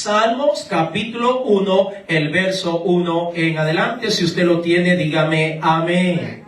Salmos capítulo 1, el verso 1 en adelante. Si usted lo tiene, dígame amén.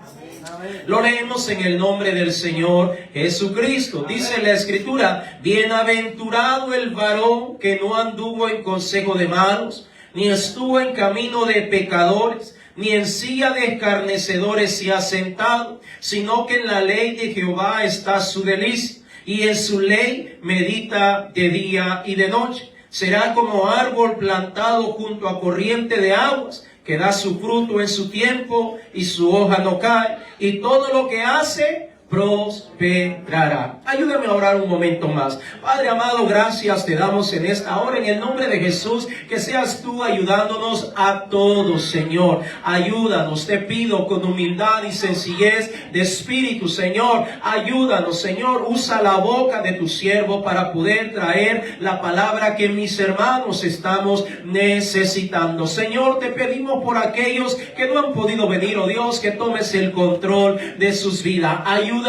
Lo leemos en el nombre del Señor Jesucristo. Dice la Escritura: bienaventurado el varón que no anduvo en consejo de malos, ni estuvo en camino de pecadores, ni en silla de escarnecedores se ha sentado, sino que en la ley de Jehová está su delicia, y en su ley medita de día y de noche. Será como árbol plantado junto a corriente de aguas, que da su fruto en su tiempo y su hoja no cae, y todo lo que hace prosperará. Ayúdame a orar un momento más. Padre amado, gracias te damos en esta hora, en el nombre de Jesús, que seas tú ayudándonos a todos, Señor. Ayúdanos, te pido, con humildad y sencillez de espíritu, Señor. Ayúdanos, Señor. Usa la boca de tu siervo para poder traer la palabra que mis hermanos estamos necesitando. Señor, te pedimos por aquellos que no han podido venir, oh Dios, que tomes el control de sus vidas. Ayúdanos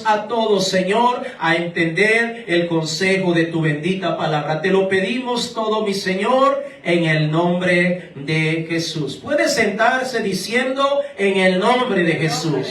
a todos, Señor, a entender el consejo de tu bendita palabra. Te lo pedimos todo, mi Señor, en el nombre de Jesús. Puede sentarse diciendo: en el nombre de Jesús.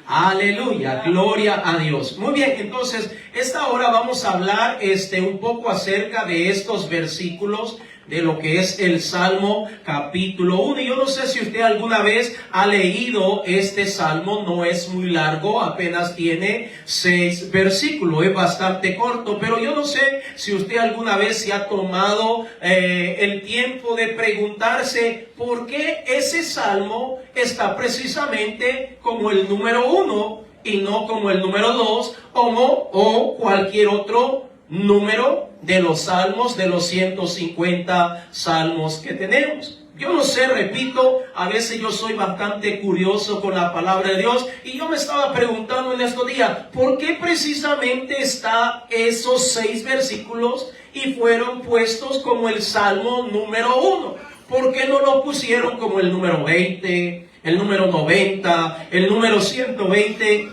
Aleluya, gloria a Dios. Muy bien, entonces, esta hora vamos a hablar un poco acerca de estos versículos de lo que es el Salmo capítulo 1. Y yo no sé si usted alguna vez ha leído este Salmo. No es muy largo, apenas tiene 6 versículos, es bastante corto, pero yo no sé si usted alguna vez se ha tomado el tiempo de preguntarse por qué ese Salmo está precisamente como el número 1 y no como el número 2 o cualquier otro número de los salmos, de los 150 salmos que tenemos. Yo no sé, repito, a veces yo soy bastante curioso con la palabra de Dios, y yo me estaba preguntando en estos días, ¿por qué precisamente está esos 6 versículos y fueron puestos como el salmo número 1? ¿Por qué no lo pusieron como el número 20, el número 90, el número 120,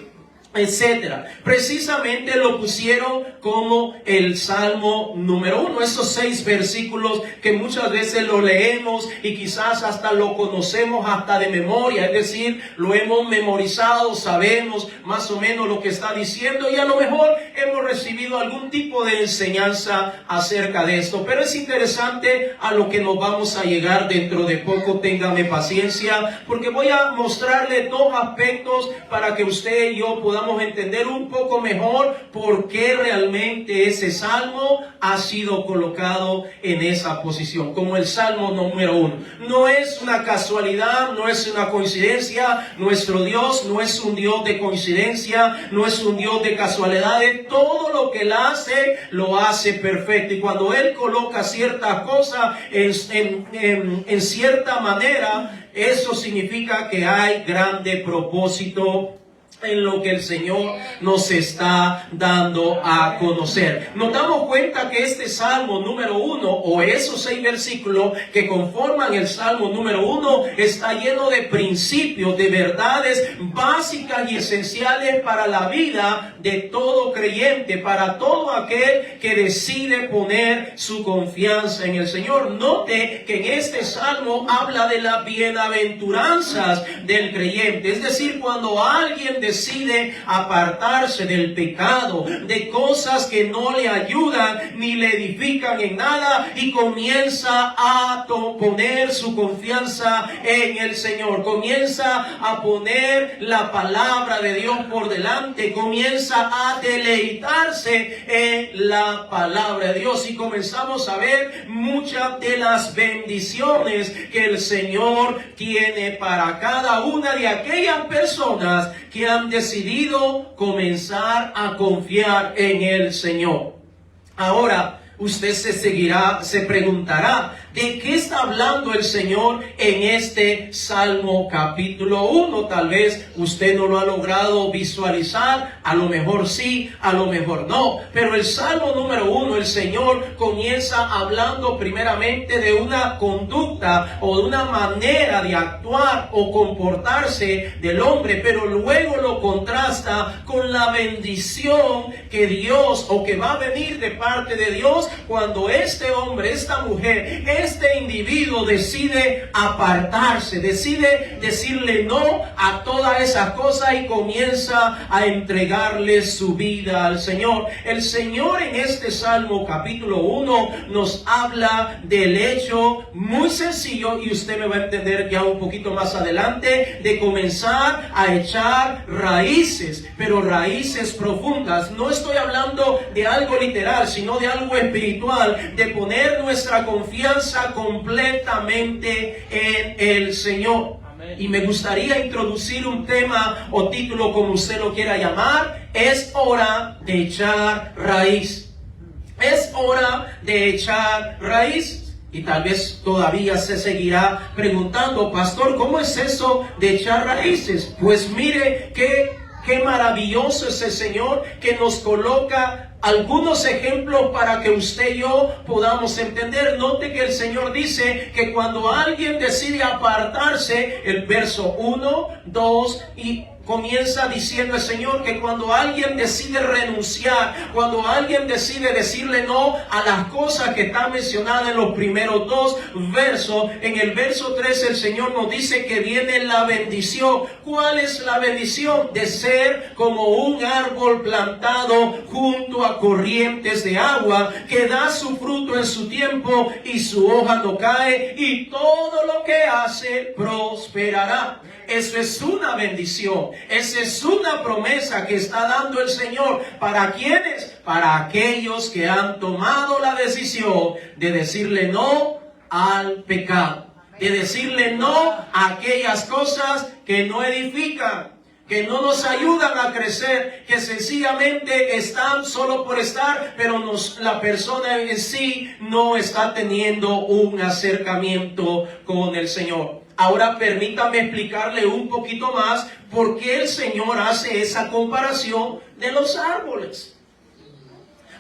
etcétera? Precisamente lo pusieron como el Salmo número 1. Esos 6 versículos que muchas veces lo leemos y quizás hasta lo conocemos hasta de memoria, es decir, lo hemos memorizado, sabemos más o menos lo que está diciendo, y a lo mejor hemos recibido algún tipo de enseñanza acerca de esto. Pero es interesante a lo que nos vamos a llegar dentro de poco. Téngame paciencia, porque voy a mostrarle 2 aspectos para que usted y yo podamos entender un poco mejor por qué realmente ese salmo ha sido colocado en esa posición como el salmo número 1. No es una casualidad, no es una coincidencia. Nuestro Dios no es un Dios de coincidencia, no es un Dios de casualidades. Todo lo que Él hace, lo hace perfecto, y cuando Él coloca ciertas cosas en cierta manera, eso significa que hay grande propósito en lo que el Señor nos está dando a conocer. Nos damos cuenta que este Salmo número 1, o esos 6 versículos que conforman el Salmo número 1, está lleno de principios, de verdades básicas y esenciales para la vida de todo creyente, para todo aquel que decide poner su confianza en el Señor. Note que en este Salmo habla de las bienaventuranzas del creyente, es decir, cuando alguien decide apartarse del pecado, de cosas que no le ayudan ni le edifican en nada, y comienza a poner su confianza en el Señor, comienza a poner la palabra de Dios por delante, comienza a deleitarse en la palabra de Dios, y comenzamos a ver muchas de las bendiciones que el Señor tiene para cada una de aquellas personas que han decidido comenzar a confiar en el Señor. Ahora, usted se preguntará, ¿de qué está hablando el Señor en este Salmo capítulo 1? Tal vez usted no lo ha logrado visualizar, a lo mejor sí, a lo mejor no. Pero el Salmo número 1, el Señor comienza hablando primeramente de una conducta o de una manera de actuar o comportarse del hombre, pero luego lo contrasta con la bendición que Dios, o que va a venir de parte de Dios, Dios cuando este hombre, esta mujer, este individuo decide apartarse, decide decirle no a todas esas cosas y comienza a entregarle su vida al Señor. El Señor en este Salmo capítulo 1 nos habla del hecho muy sencillo, y usted me va a entender ya un poquito más adelante, de comenzar a echar raíces, pero raíces profundas. No estoy hablando de algo literal, sino de algo espiritual, de poner nuestra confianza completamente en el Señor. Amén. Y me gustaría introducir un tema o título, como usted lo quiera llamar: es hora de echar raíz. Es hora de echar raíz. Y tal vez todavía se seguirá preguntando: pastor, ¿cómo es eso de echar raíces? Pues mire qué maravilloso es el Señor, que nos coloca algunos ejemplos para que usted y yo podamos entender. Note que el Señor dice que cuando alguien decide apartarse, el verso 1, 2 y comienza diciendo el Señor que cuando alguien decide renunciar, cuando alguien decide decirle no a las cosas que están mencionadas en los primeros dos versos, en el verso 3 el Señor nos dice que viene la bendición. ¿Cuál es la bendición? De ser como un árbol plantado junto a corrientes de agua, que da su fruto en su tiempo y su hoja no cae, y todo lo que hace prosperará. Eso es una bendición. Esa es una promesa que está dando el Señor. ¿Para quiénes? Para aquellos que han tomado la decisión de decirle no al pecado, de decirle no a aquellas cosas que no edifican, que no nos ayudan a crecer, que sencillamente están solo por estar, pero la persona en sí no está teniendo un acercamiento con el Señor. Ahora permítame explicarle un poquito más por qué el Señor hace esa comparación de los árboles.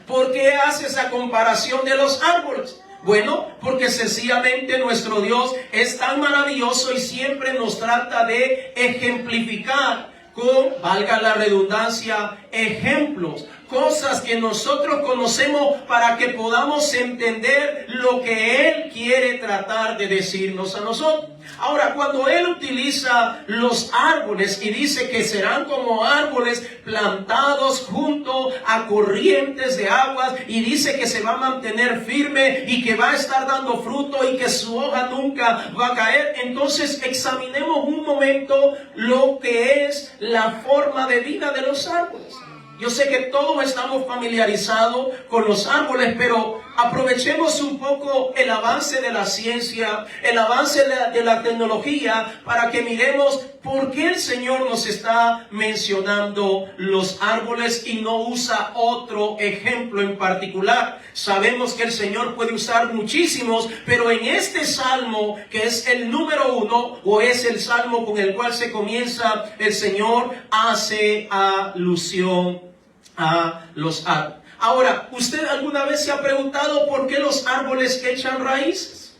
¿Por qué hace esa comparación de los árboles? Bueno, porque sencillamente nuestro Dios es tan maravilloso y siempre nos trata de ejemplificar con, valga la redundancia, ejemplos, cosas que nosotros conocemos para que podamos entender lo que Él quiere tratar de decirnos a nosotros. Ahora, cuando Él utiliza los árboles y dice que serán como árboles plantados junto a corrientes de aguas, y dice que se va a mantener firme y que va a estar dando fruto y que su hoja nunca va a caer, entonces examinemos un momento lo que es la forma de vida de los árboles. Yo sé que todos estamos familiarizados con los árboles, pero aprovechemos un poco el avance de la ciencia, el avance de la tecnología, para que miremos por qué el Señor nos está mencionando los árboles y no usa otro ejemplo en particular. Sabemos que el Señor puede usar muchísimos, pero en este salmo, que es el número 1, o es el salmo con el cual se comienza, el Señor hace alusión a los árboles. Ahora, ¿usted alguna vez se ha preguntado por qué los árboles echan raíces?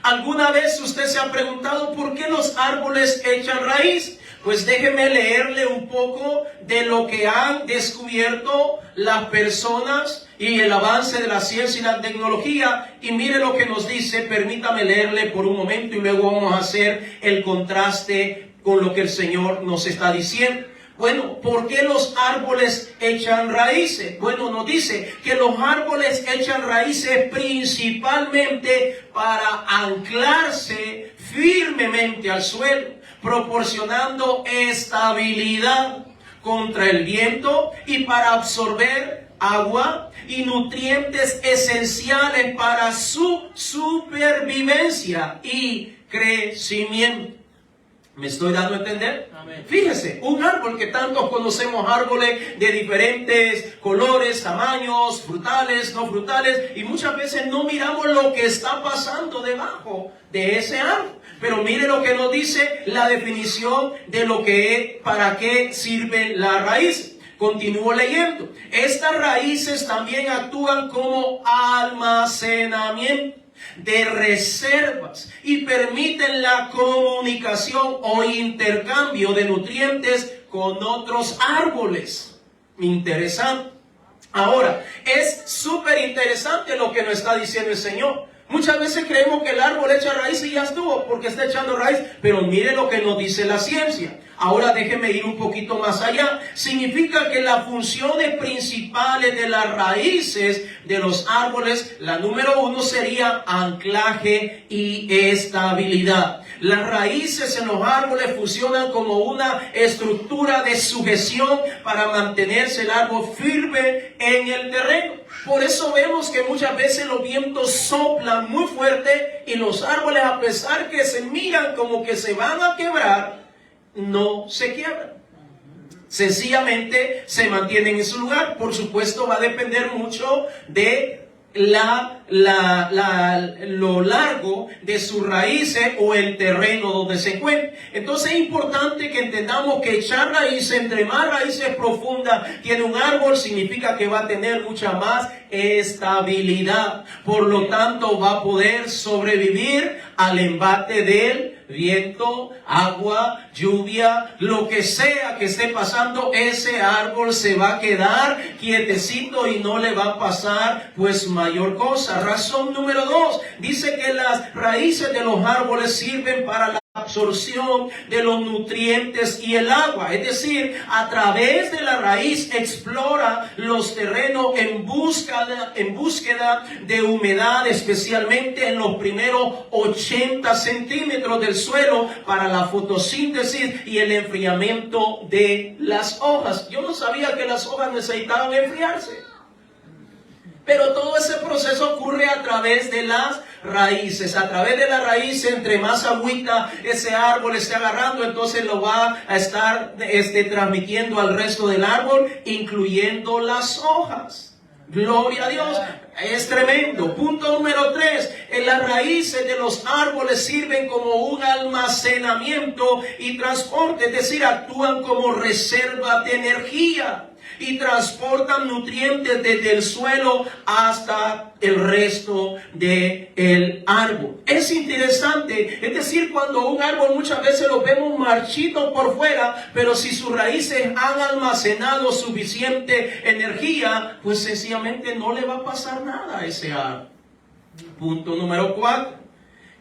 ¿Alguna vez usted se ha preguntado por qué los árboles echan raíz? Pues déjeme leerle un poco de lo que han descubierto las personas y el avance de la ciencia y la tecnología. Y mire lo que nos dice. Permítame leerle por un momento y luego vamos a hacer el contraste con lo que el Señor nos está diciendo. Bueno, ¿por qué los árboles echan raíces? Bueno, nos dice que los árboles echan raíces principalmente para anclarse firmemente al suelo, proporcionando estabilidad contra el viento y para absorber agua y nutrientes esenciales para su supervivencia y crecimiento. ¿Me estoy dando a entender? Amén. Fíjese, un árbol que tantos conocemos, árboles de diferentes colores, tamaños, frutales, no frutales, y muchas veces no miramos lo que está pasando debajo de ese árbol. Pero mire lo que nos dice la definición de lo que es, para qué sirven las raíces. Continúo leyendo. Estas raíces también actúan como almacenamiento de reservas y permiten la comunicación o intercambio de nutrientes con otros árboles. Interesante. Ahora, es súper interesante lo que nos está diciendo el Señor. Muchas veces creemos que el árbol echa raíz y ya estuvo, porque está echando raíz, pero mire lo que nos dice la ciencia. Ahora déjeme ir un poquito más allá. Significa que las funciones principales de las raíces de los árboles, la número 1 sería anclaje y estabilidad. Las raíces en los árboles funcionan como una estructura de sujeción para mantenerse el árbol firme en el terreno. Por eso vemos que muchas veces los vientos soplan muy fuerte y los árboles, a pesar que se miran como que se van a quebrar, no se quiebran. Sencillamente se mantienen en su lugar. Por supuesto, va a depender mucho de lo largo de sus raíces o el terreno donde se encuentra. Entonces es importante que entendamos que echar raíces, entre más raíces profundas tiene un árbol, significa que va a tener mucha más estabilidad. Por lo tanto, va a poder sobrevivir al embate del viento, agua, lluvia, lo que sea que esté pasando. Ese árbol se va a quedar quietecito y no le va a pasar pues mayor cosa. Razón número 2, dice que las raíces de los árboles sirven para la absorción de los nutrientes y el agua. Es decir, a través de la raíz explora los terrenos en búsqueda de humedad, especialmente en los primeros 80 centímetros del suelo, para la fotosíntesis y el enfriamiento de las hojas. Yo no sabía que las hojas necesitaban enfriarse. Pero todo ese proceso ocurre a través de las raíces. A través de la raíz, entre más agüita ese árbol esté agarrando, entonces lo va a estar transmitiendo al resto del árbol, incluyendo las hojas. Gloria a Dios. Es tremendo. Punto número 3. Las raíces de los árboles sirven como un almacenamiento y transporte. Es decir, actúan como reserva de energía y transportan nutrientes desde el suelo hasta el resto del árbol. Es interesante, es decir, cuando un árbol muchas veces lo vemos marchito por fuera, pero si sus raíces han almacenado suficiente energía, pues sencillamente no le va a pasar nada a ese árbol. Punto número 4.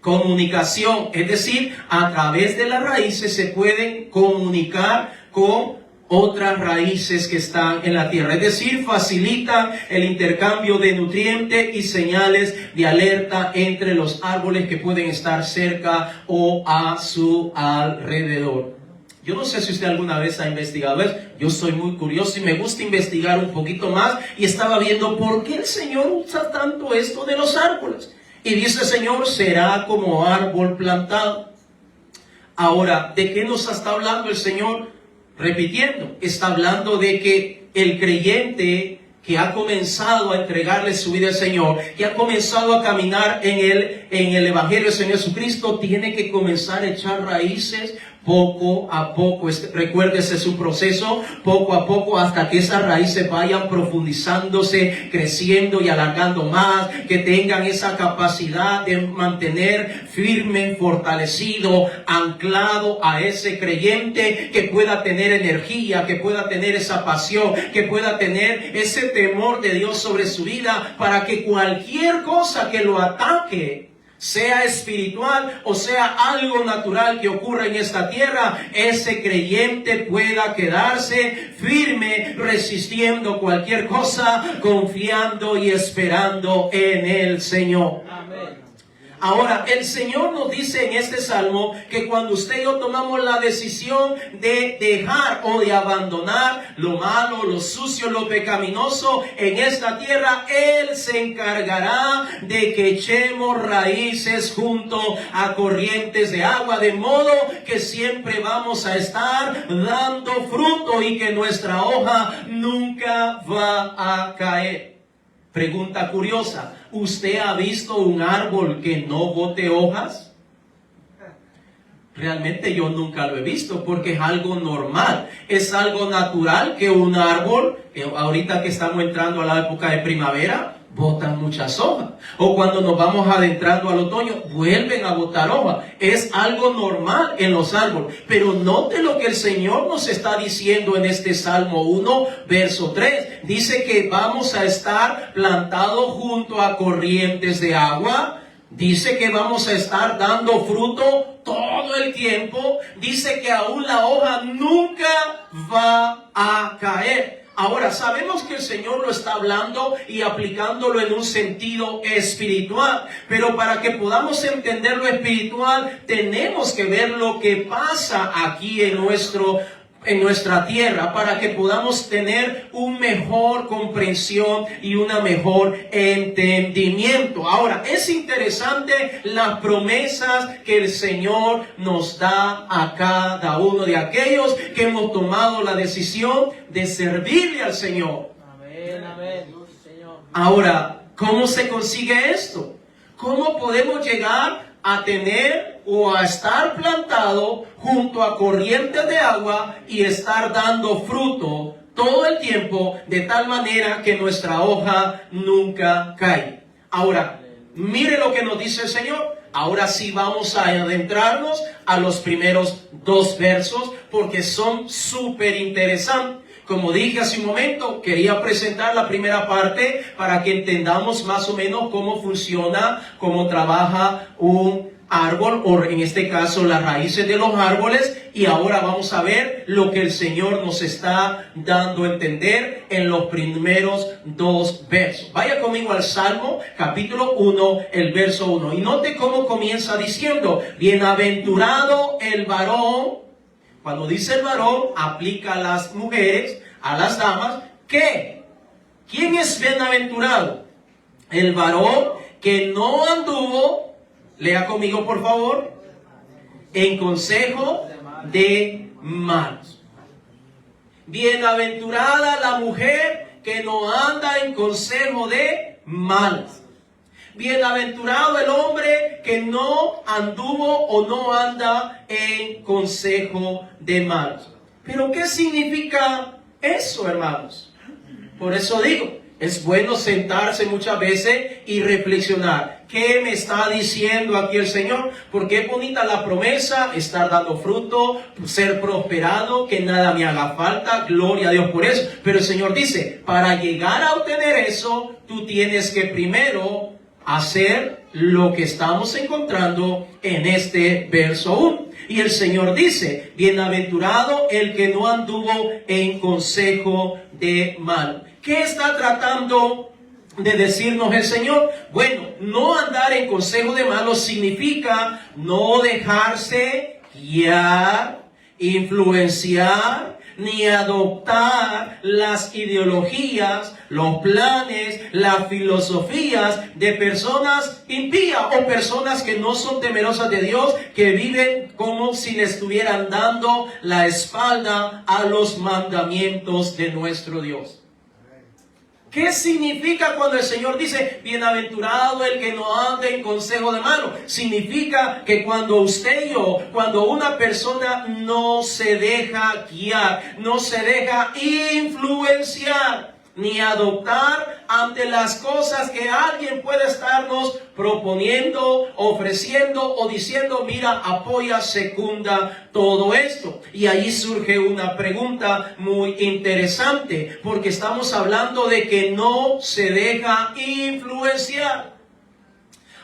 Comunicación, es decir, a través de las raíces se pueden comunicar con otras raíces que están en la tierra. Es decir, facilitan el intercambio de nutrientes y señales de alerta entre los árboles que pueden estar cerca o a su alrededor. Yo no sé si usted alguna vez ha investigado eso. Yo soy muy curioso y me gusta investigar un poquito más. Y estaba viendo por qué el Señor usa tanto esto de los árboles. Y dice el Señor, será como árbol plantado. Ahora, ¿de qué nos está hablando el Señor? Repitiendo, está hablando de que el creyente que ha comenzado a entregarle su vida al Señor, que ha comenzado a caminar en el Evangelio del Señor Jesucristo, tiene que comenzar a echar raíces poco a poco. Recuérdese su proceso, poco a poco, hasta que esas raíces vayan profundizándose, creciendo y alargando más, que tengan esa capacidad de mantener firme, fortalecido, anclado a ese creyente, que pueda tener energía, que pueda tener esa pasión, que pueda tener ese temor de Dios sobre su vida, para que cualquier cosa que lo ataque, sea espiritual o sea algo natural que ocurra en esta tierra, ese creyente pueda quedarse firme, resistiendo cualquier cosa, confiando y esperando en el Señor. Amén. Ahora, el Señor nos dice en este salmo que cuando usted y yo tomamos la decisión de dejar o de abandonar lo malo, lo sucio, lo pecaminoso en esta tierra, Él se encargará de que echemos raíces junto a corrientes de agua, de modo que siempre vamos a estar dando fruto y que nuestra hoja nunca va a caer. Pregunta curiosa, ¿usted ha visto un árbol que no bote hojas? Realmente yo nunca lo he visto, porque es algo normal, es algo natural que un árbol, ahorita que estamos entrando a la época de primavera, botan muchas hojas. O cuando nos vamos adentrando al otoño, vuelven a botar hojas. Es algo normal en los árboles. Pero note lo que el Señor nos está diciendo en este Salmo 1, verso 3. Dice que vamos a estar plantados junto a corrientes de agua. Dice que vamos a estar dando fruto todo el tiempo. Dice que aún la hoja nunca va a caer. Ahora, sabemos que el Señor lo está hablando y aplicándolo en un sentido espiritual. Pero para que podamos entender lo espiritual, tenemos que ver lo que pasa aquí en nuestra tierra, para que podamos tener una mejor comprensión y una mejor entendimiento. Ahora, es interesante las promesas que el Señor nos da a cada uno de aquellos que hemos tomado la decisión de servirle al Señor. Amén, amén. Ahora, ¿cómo se consigue esto? ¿Cómo podemos llegar a tener o a estar plantado junto a corrientes de agua y estar dando fruto todo el tiempo, de tal manera que nuestra hoja nunca cae? Ahora, mire lo que nos dice el Señor. Ahora sí vamos a adentrarnos a los primeros 2 versos, porque son súper interesantes. Como dije hace un momento, quería presentar la primera parte para que entendamos más o menos cómo funciona, cómo trabaja un árbol, o en este caso las raíces de los árboles. Y ahora vamos a ver lo que el Señor nos está dando a entender en los primeros 2 versos. Vaya conmigo al Salmo, capítulo 1, el verso 1. Y note cómo comienza diciendo: bienaventurado el varón. Cuando dice el varón, aplica a las mujeres, a las damas. ¿Qué? ¿Quién es bienaventurado? El varón que no anduvo, lea conmigo por favor, en consejo de malos. Bienaventurada la mujer que no anda en consejo de malos. Bienaventurado el hombre que no anduvo o no anda en consejo de malos. Pero ¿qué significa eso, hermanos? Por eso digo, es bueno sentarse muchas veces y reflexionar. ¿Qué me está diciendo aquí el Señor? Porque es bonita la promesa, estar dando fruto, ser prosperado, que nada me haga falta, gloria a Dios por eso. Pero el Señor dice, para llegar a obtener eso, tú tienes que primero hacer lo que estamos encontrando en este verso 1. Y el Señor dice, bienaventurado el que no anduvo en consejo de mal. ¿Qué está tratando de decirnos el Señor? Bueno, no andar en consejo de malos significa no dejarse guiar, influenciar, ni adoptar las ideologías, los planes, las filosofías de personas impías o personas que no son temerosas de Dios, que viven como si le estuvieran dando la espalda a los mandamientos de nuestro Dios. ¿Qué significa cuando el Señor dice, bienaventurado el que no ande en consejo de malos? Significa que cuando usted y yo, cuando una persona no se deja guiar, no se deja influenciar, ni adoptar ante las cosas que alguien puede estarnos proponiendo, ofreciendo o diciendo, mira, apoya, secunda todo esto. Y ahí surge una pregunta muy interesante, porque estamos hablando de que no se deja influenciar.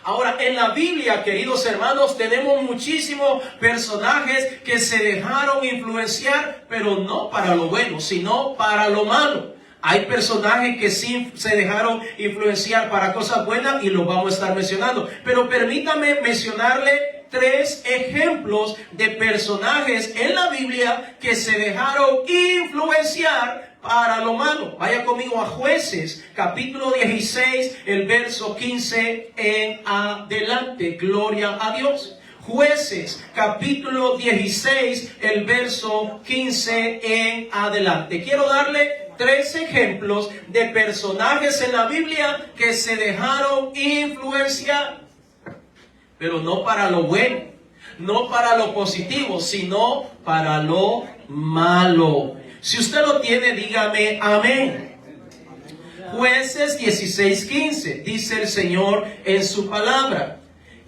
Ahora, en la Biblia, queridos hermanos, tenemos muchísimos personajes que se dejaron influenciar, pero no para lo bueno, sino para lo malo. Hay personajes que sí se dejaron influenciar para cosas buenas y los vamos a estar mencionando. Pero permítame mencionarle 3 ejemplos de personajes en la Biblia que se dejaron influenciar para lo malo. Vaya conmigo a Jueces, capítulo 16, el verso 15 en adelante. Gloria a Dios. Jueces, capítulo 16, el verso 15 en adelante. Quiero darle 3 ejemplos de personajes en la Biblia que se dejaron influenciar, pero no para lo bueno, no para lo positivo, sino para lo malo. Si usted lo tiene, dígame amén. Jueces 16:15, dice el Señor en su palabra.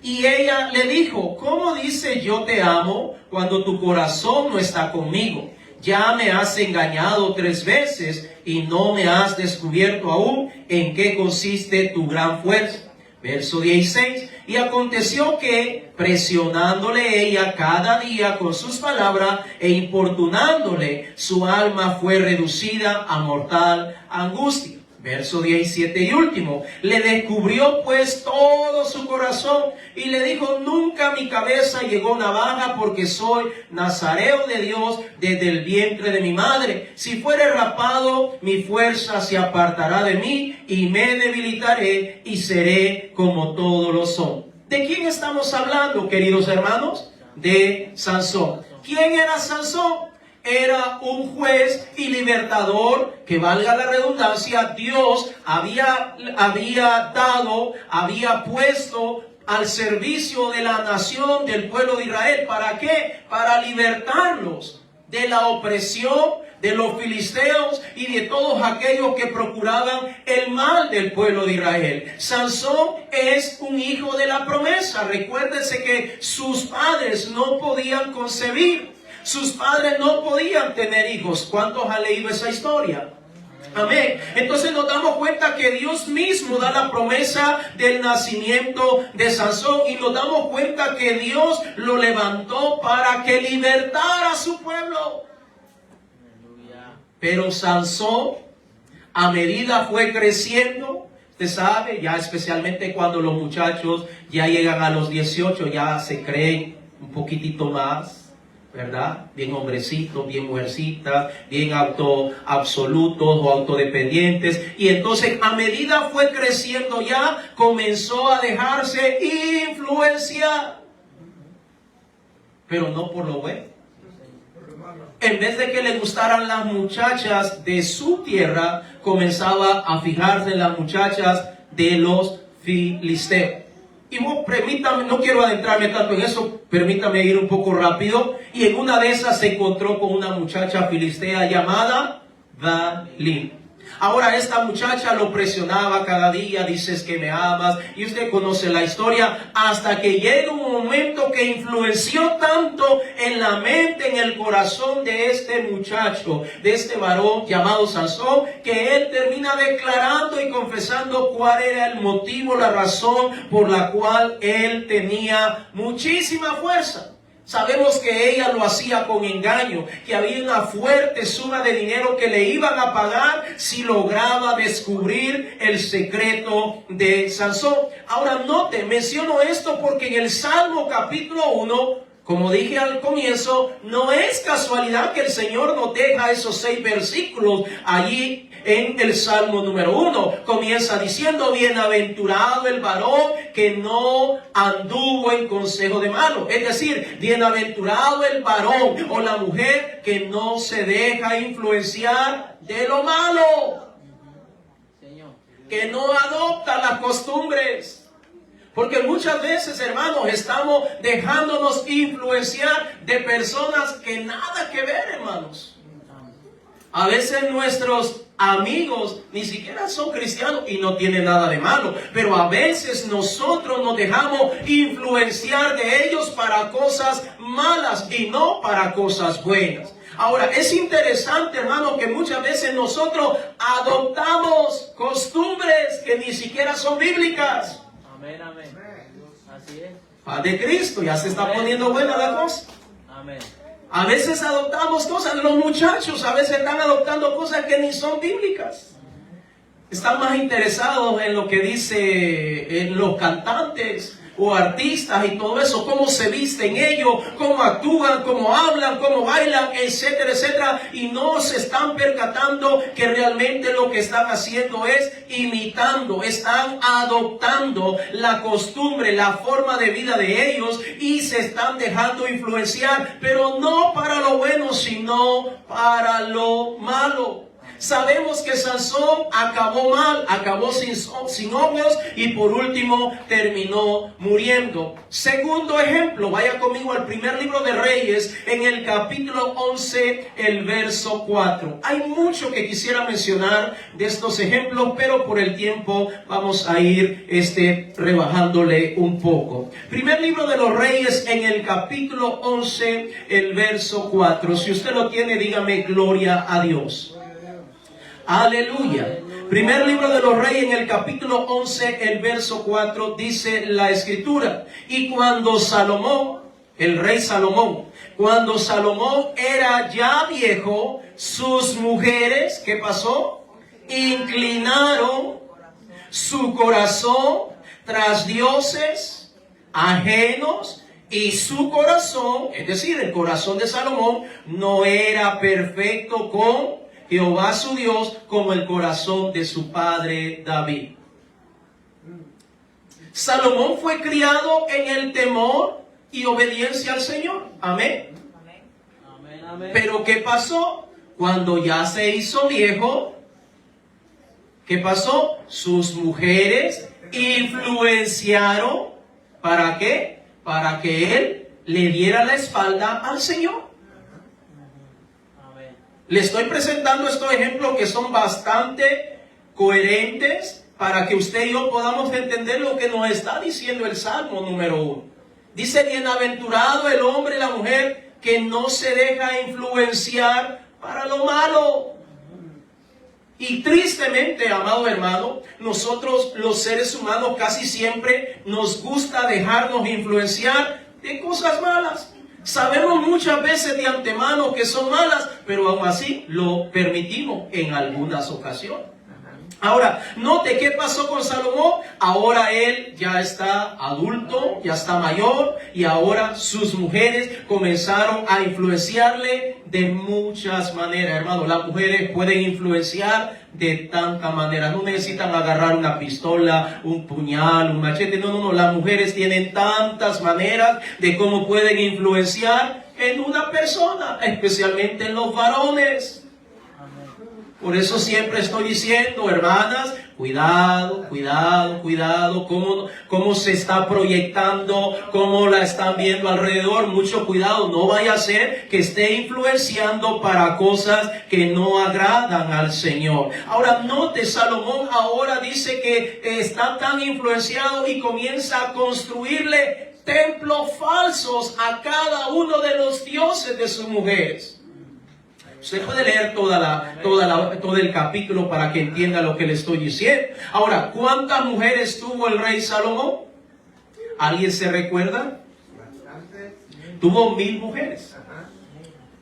Y ella le dijo, ¿cómo dice yo te amo cuando tu corazón no está conmigo? Ya me has engañado 3 veces y no me has descubierto aún en qué consiste tu gran fuerza. Verso 16, y aconteció que, presionándole ella cada día con sus palabras e importunándole, su alma fue reducida a mortal angustia. Verso 17 y último, le descubrió pues todo su corazón y le dijo, nunca mi cabeza llegó navaja porque soy nazareo de Dios desde el vientre de mi madre. Si fuere rapado, mi fuerza se apartará de mí y me debilitaré y seré como todos lo son. ¿De quién estamos hablando, queridos hermanos? De Sansón. ¿Quién era Sansón? Era un juez y libertador que, valga la redundancia, Dios había puesto al servicio de la nación, del pueblo de Israel. ¿Para qué? Para libertarlos de la opresión de los filisteos y de todos aquellos que procuraban el mal del pueblo de Israel. Sansón es un hijo de la promesa. Recuérdense que sus padres no podían concebir. Sus padres no podían tener hijos. ¿Cuántos han leído esa historia? Amén. Entonces nos damos cuenta que Dios mismo da la promesa del nacimiento de Sansón y nos damos cuenta que Dios lo levantó para que libertara a su pueblo. Pero Sansón, a medida fue creciendo, usted sabe, ya especialmente cuando los muchachos ya llegan a los 18, ya se creen un poquitito más, ¿verdad? Bien hombrecitos, bien mujercitas, bien absolutos o autodependientes. Y entonces a medida fue creciendo ya comenzó a dejarse influenciar. Pero no por lo bueno. En vez de que le gustaran las muchachas de su tierra, comenzaba a fijarse en las muchachas de los filisteos. Y vos, permítame, no quiero adentrarme tanto en eso, permítame ir un poco rápido. Y en una de esas se encontró con una muchacha filistea llamada Dalila. Ahora esta muchacha lo presionaba cada día, dices que me amas, y usted conoce la historia, hasta que llega un momento que influenció tanto en la mente, en el corazón de este muchacho, de este varón llamado Sansón, que él termina declarando y confesando cuál era el motivo, la razón por la cual él tenía muchísima fuerza. Sabemos que ella lo hacía con engaño, que había una fuerte suma de dinero que le iban a pagar si lograba descubrir el secreto de Sansón. Ahora note, menciono esto porque en el Salmo capítulo 1, como dije al comienzo, no es casualidad que el Señor nos deja esos 6 versículos allí. En el Salmo número 1 comienza diciendo, bienaventurado el varón que no anduvo en consejo de malos. Es decir, bienaventurado el varón o la mujer que no se deja influenciar de lo malo. Que no adopta las costumbres. Porque muchas veces, hermanos, estamos dejándonos influenciar de personas que nada que ver, hermanos. A veces nuestros amigos ni siquiera son cristianos y no tienen nada de malo, pero a veces nosotros nos dejamos influenciar de ellos para cosas malas y no para cosas buenas. Ahora, es interesante, hermano, que muchas veces nosotros adoptamos costumbres que ni siquiera son bíblicas. Amén, amén. Así es. Paz de Cristo, ya se está poniendo buena la cosa. Amén. A veces adoptamos cosas, los muchachos a veces están adoptando cosas que ni son bíblicas. Están más interesados en lo que dicen los cantantes o artistas y todo eso, cómo se visten ellos, cómo actúan, cómo hablan, cómo bailan, etcétera, etcétera. Y no se están percatando que realmente lo que están haciendo es imitando, están adoptando la costumbre, la forma de vida de ellos y se están dejando influenciar, pero no para lo bueno, sino para lo malo. Sabemos que Sansón acabó mal, acabó sin ojos y por último terminó muriendo. Segundo ejemplo, vaya conmigo al primer libro de Reyes, en el capítulo 11, el verso 4. Hay mucho que quisiera mencionar de estos ejemplos, pero por el tiempo vamos a ir rebajándole un poco. Primer libro de los Reyes, en el capítulo 11, el verso 4. Si usted lo tiene, dígame gloria a Dios. Aleluya. Primer libro de los Reyes, en el capítulo 11, el verso 4, dice la escritura: y cuando Salomón, el rey Salomón, cuando Salomón era ya viejo, sus mujeres, ¿qué pasó? Inclinaron su corazón tras dioses ajenos, y su corazón, es decir, el corazón de Salomón, no era perfecto con Jehová su Dios, como el corazón de su padre David. Salomón fue criado en el temor y obediencia al Señor. Amén. Amén, amén. Pero ¿qué pasó? Cuando ya se hizo viejo, ¿qué pasó? Sus mujeres influenciaron, ¿para qué? Para que él le diera la espalda al Señor. Le estoy presentando estos ejemplos que son bastante coherentes para que usted y yo podamos entender lo que nos está diciendo el Salmo número 1. Dice: bienaventurado el hombre y la mujer que no se deja influenciar para lo malo. Y tristemente, amado hermano, nosotros los seres humanos casi siempre nos gusta dejarnos influenciar de cosas malas. Sabemos muchas veces de antemano que son malas, pero aún así lo permitimos en algunas ocasiones. Ahora, note qué pasó con Salomón. Ahora él ya está adulto, ya está mayor, y ahora sus mujeres comenzaron a influenciarle de muchas maneras. Hermano, las mujeres pueden influenciar de tantas maneras. No necesitan agarrar una pistola, un puñal, un machete. No. Las mujeres tienen tantas maneras de cómo pueden influenciar en una persona, especialmente en los varones. Por eso siempre estoy diciendo, hermanas, cuidado, cómo se está proyectando, cómo la están viendo alrededor. Mucho cuidado, no vaya a ser que esté influenciando para cosas que no agradan al Señor. Ahora note, Salomón ahora dice que está tan influenciado y comienza a construirle templos falsos a cada uno de los dioses de sus mujeres. Usted puede leer todo el capítulo para que entienda lo que le estoy diciendo. Ahora, ¿cuántas mujeres tuvo el rey Salomón? ¿Alguien se recuerda? Tuvo 1000 mujeres.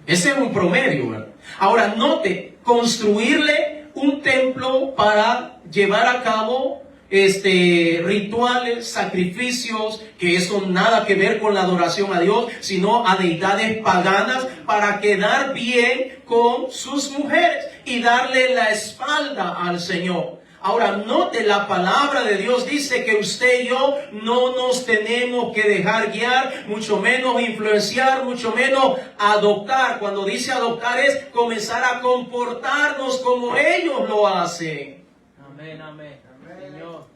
Ese es un promedio, ¿verdad? Ahora, note, construirle un templo para llevar a cabo rituales, sacrificios, que eso nada que ver con la adoración a Dios, sino a deidades paganas, para quedar bien con sus mujeres y darle la espalda al Señor. Ahora note, la palabra de Dios dice que usted y yo no nos tenemos que dejar guiar, mucho menos influenciar, mucho menos adoptar. Cuando dice adoptar es comenzar a comportarnos como ellos lo hacen. Amén, amén. Señor.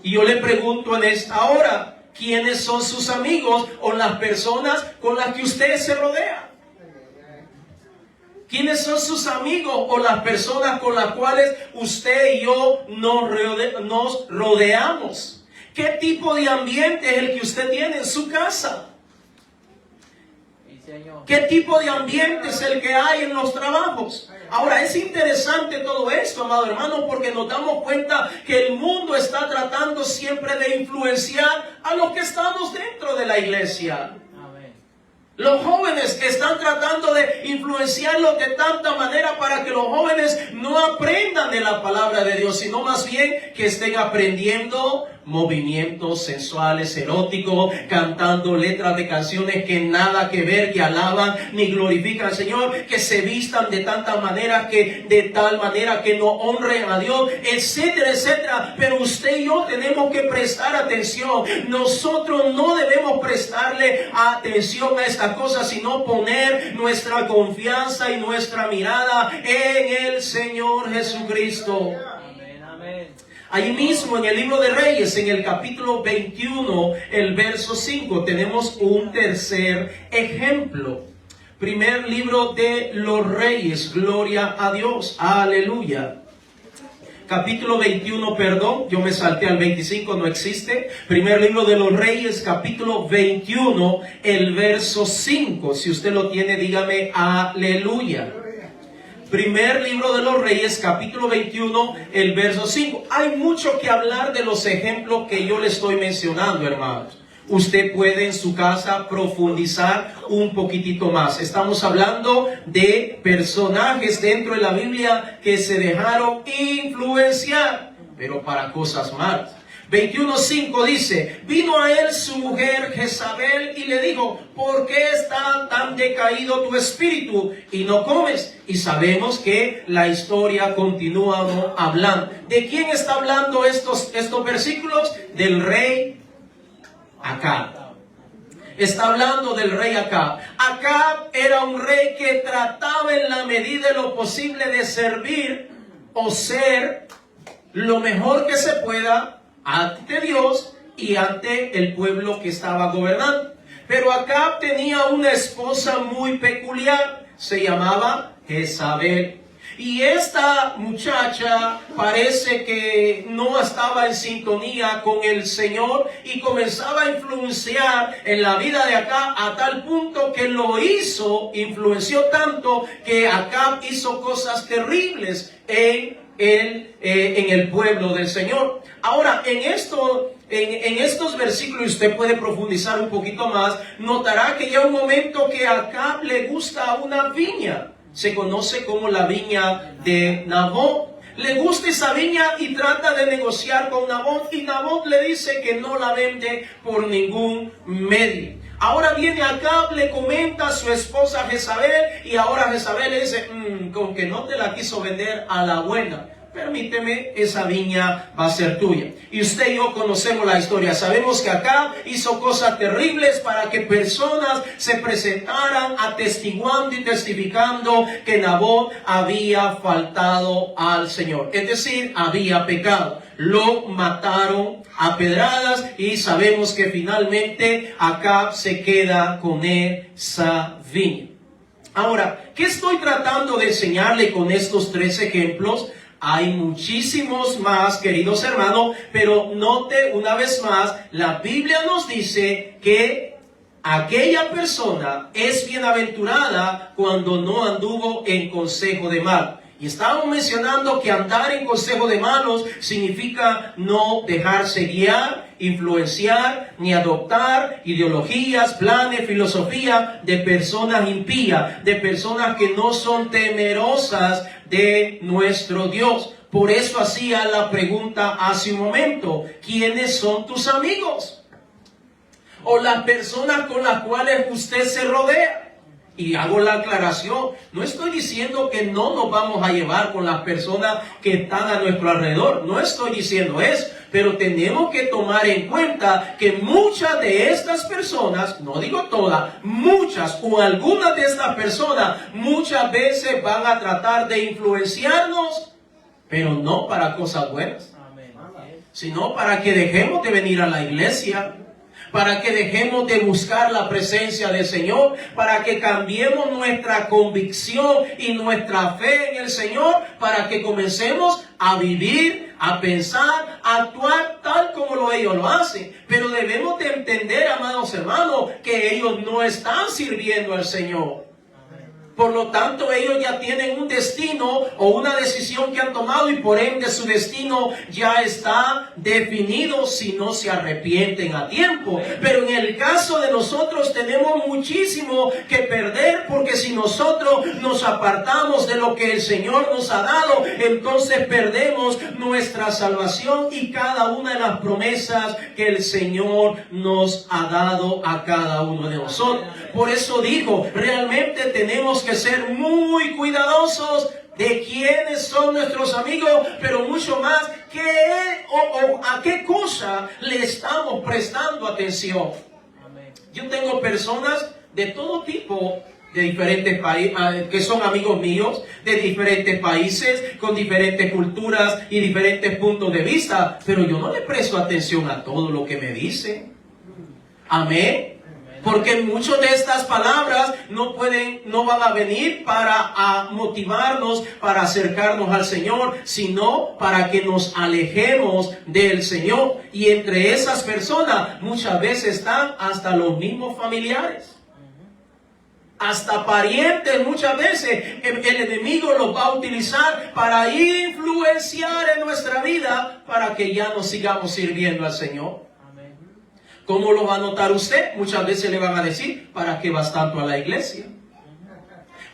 Y yo le pregunto en esta hora, ¿quiénes son sus amigos o las personas con las que usted se rodea? ¿Quiénes son sus amigos o las personas con las cuales usted y yo nos rodeamos? ¿Qué tipo de ambiente es el que usted tiene en su casa? ¿Qué tipo de ambiente es el que hay en los trabajos? Ahora, es interesante todo esto, amado hermano, porque nos damos cuenta que el mundo está tratando siempre de influenciar a los que estamos dentro de la iglesia. Los jóvenes están tratando de influenciarlos de tanta manera para que los jóvenes no aprendan de la palabra de Dios, sino más bien que estén aprendiendo movimientos sensuales, eróticos, cantando letras de canciones que nada que ver, que alaban ni glorifican al Señor, que se vistan de tanta manera que de tal manera que no honren a Dios, etcétera, etcétera. Pero usted y yo tenemos que prestar atención. Nosotros no debemos prestarle atención a estas cosas, sino poner nuestra confianza y nuestra mirada en el Señor Jesucristo. Amén, amén. Ahí mismo en el libro de Reyes, en el capítulo 21, el verso 5, tenemos un tercer ejemplo. Primer libro de los Reyes, gloria a Dios, aleluya. Capítulo 21, perdón, yo me salté al 25, no existe. Primer libro de los Reyes, capítulo 21, el verso 5. Si usted lo tiene, dígame aleluya. Primer libro de los Reyes, capítulo 21, el verso 5. Hay mucho que hablar de los ejemplos que yo le estoy mencionando, hermanos. Usted puede en su casa profundizar un poquitito más. Estamos hablando de personajes dentro de la Biblia que se dejaron influenciar, pero para cosas malas. 21:5 dice: vino a él su mujer Jezabel y le dijo: ¿por qué está tan decaído tu espíritu y no comes? Y sabemos que la historia continúa hablando. ¿De quién está hablando estos versículos? Del rey Acab. Está hablando del rey Acab. Acab era un rey que trataba en la medida de lo posible de servir o ser lo mejor que se pueda ante Dios y ante el pueblo que estaba gobernando. Pero Acab tenía una esposa muy peculiar, se llamaba Jezabel. Y esta muchacha parece que no estaba en sintonía con el Señor y comenzaba a influenciar en la vida de Acab a tal punto que influenció tanto que Acab hizo cosas terribles en el pueblo del Señor. Ahora, en estos versículos usted puede profundizar un poquito más. Notará que ya un momento que a Acab le gusta una viña. Se conoce como la viña de Nabot. Le gusta esa viña y trata de negociar con Nabot. Y Nabot le dice que no la vende por ningún medio. Ahora viene Acab, le comenta a su esposa Jezabel. Y ahora Jezabel le dice: con que no te la quiso vender a la buena, permíteme, esa viña va a ser tuya. Y usted y yo conocemos la historia. Sabemos que Acab hizo cosas terribles para que personas se presentaran atestiguando y testificando que Nabot había faltado al Señor. Es decir, había pecado. Lo mataron a pedradas y sabemos que finalmente Acab se queda con esa viña. Ahora, ¿qué estoy tratando de enseñarle con estos 3 ejemplos? Hay muchísimos más, queridos hermanos, pero note una vez más, la Biblia nos dice que aquella persona es bienaventurada cuando no anduvo en consejo de mal. Y estamos mencionando que andar en consejo de malos significa no dejarse guiar, influenciar, ni adoptar ideologías, planes, filosofía de personas impías, de personas que no son temerosas de nuestro Dios. Por eso hacía la pregunta hace un momento: ¿quiénes son tus amigos? O las personas con las cuales usted se rodea. Y hago la aclaración, no estoy diciendo que no nos vamos a llevar con las personas que están a nuestro alrededor, no estoy diciendo eso, pero tenemos que tomar en cuenta que muchas de estas personas, no digo todas, muchas o algunas de estas personas, muchas veces van a tratar de influenciarnos, pero no para cosas buenas, sino para que dejemos de venir a la iglesia, para que dejemos de buscar la presencia del Señor, para que cambiemos nuestra convicción y nuestra fe en el Señor, para que comencemos a vivir, a pensar, a actuar tal como ellos lo hacen. Pero debemos de entender, amados hermanos, que ellos no están sirviendo al Señor. Por lo tanto, ellos ya tienen un destino o una decisión que han tomado y por ende su destino ya está definido si no se arrepienten a tiempo. Pero en el caso de nosotros tenemos muchísimo que perder, porque si nosotros nos apartamos de lo que el Señor nos ha dado, entonces perdemos nuestra salvación y cada una de las promesas que el Señor nos ha dado a cada uno de nosotros. Por eso digo, realmente tenemos que ser muy cuidadosos de quiénes son nuestros amigos, pero mucho más, a qué cosa le estamos prestando atención. Yo tengo personas de todo tipo, de diferentes países, que son amigos míos, de diferentes países, con diferentes culturas y diferentes puntos de vista, pero yo no le presto atención a todo lo que me dicen. Amén. Porque muchas de estas palabras no van a venir para motivarnos, para acercarnos al Señor, sino para que nos alejemos del Señor. Y entre esas personas muchas veces están hasta los mismos familiares. Hasta parientes muchas veces el enemigo los va a utilizar para influenciar en nuestra vida para que ya no sigamos sirviendo al Señor. ¿Cómo lo va a notar usted? Muchas veces le van a decir, ¿para qué vas tanto a la iglesia?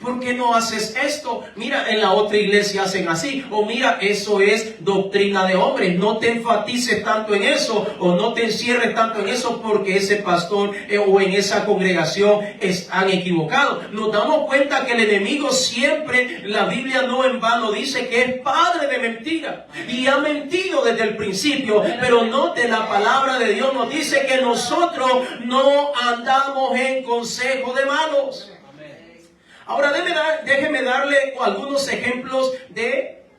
¿Por qué no haces esto? Mira, en la otra iglesia hacen así. O mira, eso es doctrina de hombres. No te enfatices tanto en eso. O no te encierres tanto en eso porque ese pastor o en esa congregación están equivocados. Nos damos cuenta que el enemigo siempre, la Biblia no en vano dice que es padre de mentira. Y ha mentido desde el principio. Pero note, la palabra de Dios nos dice que nosotros no andamos en consejo de malos. Ahora déjeme darle algunos ejemplos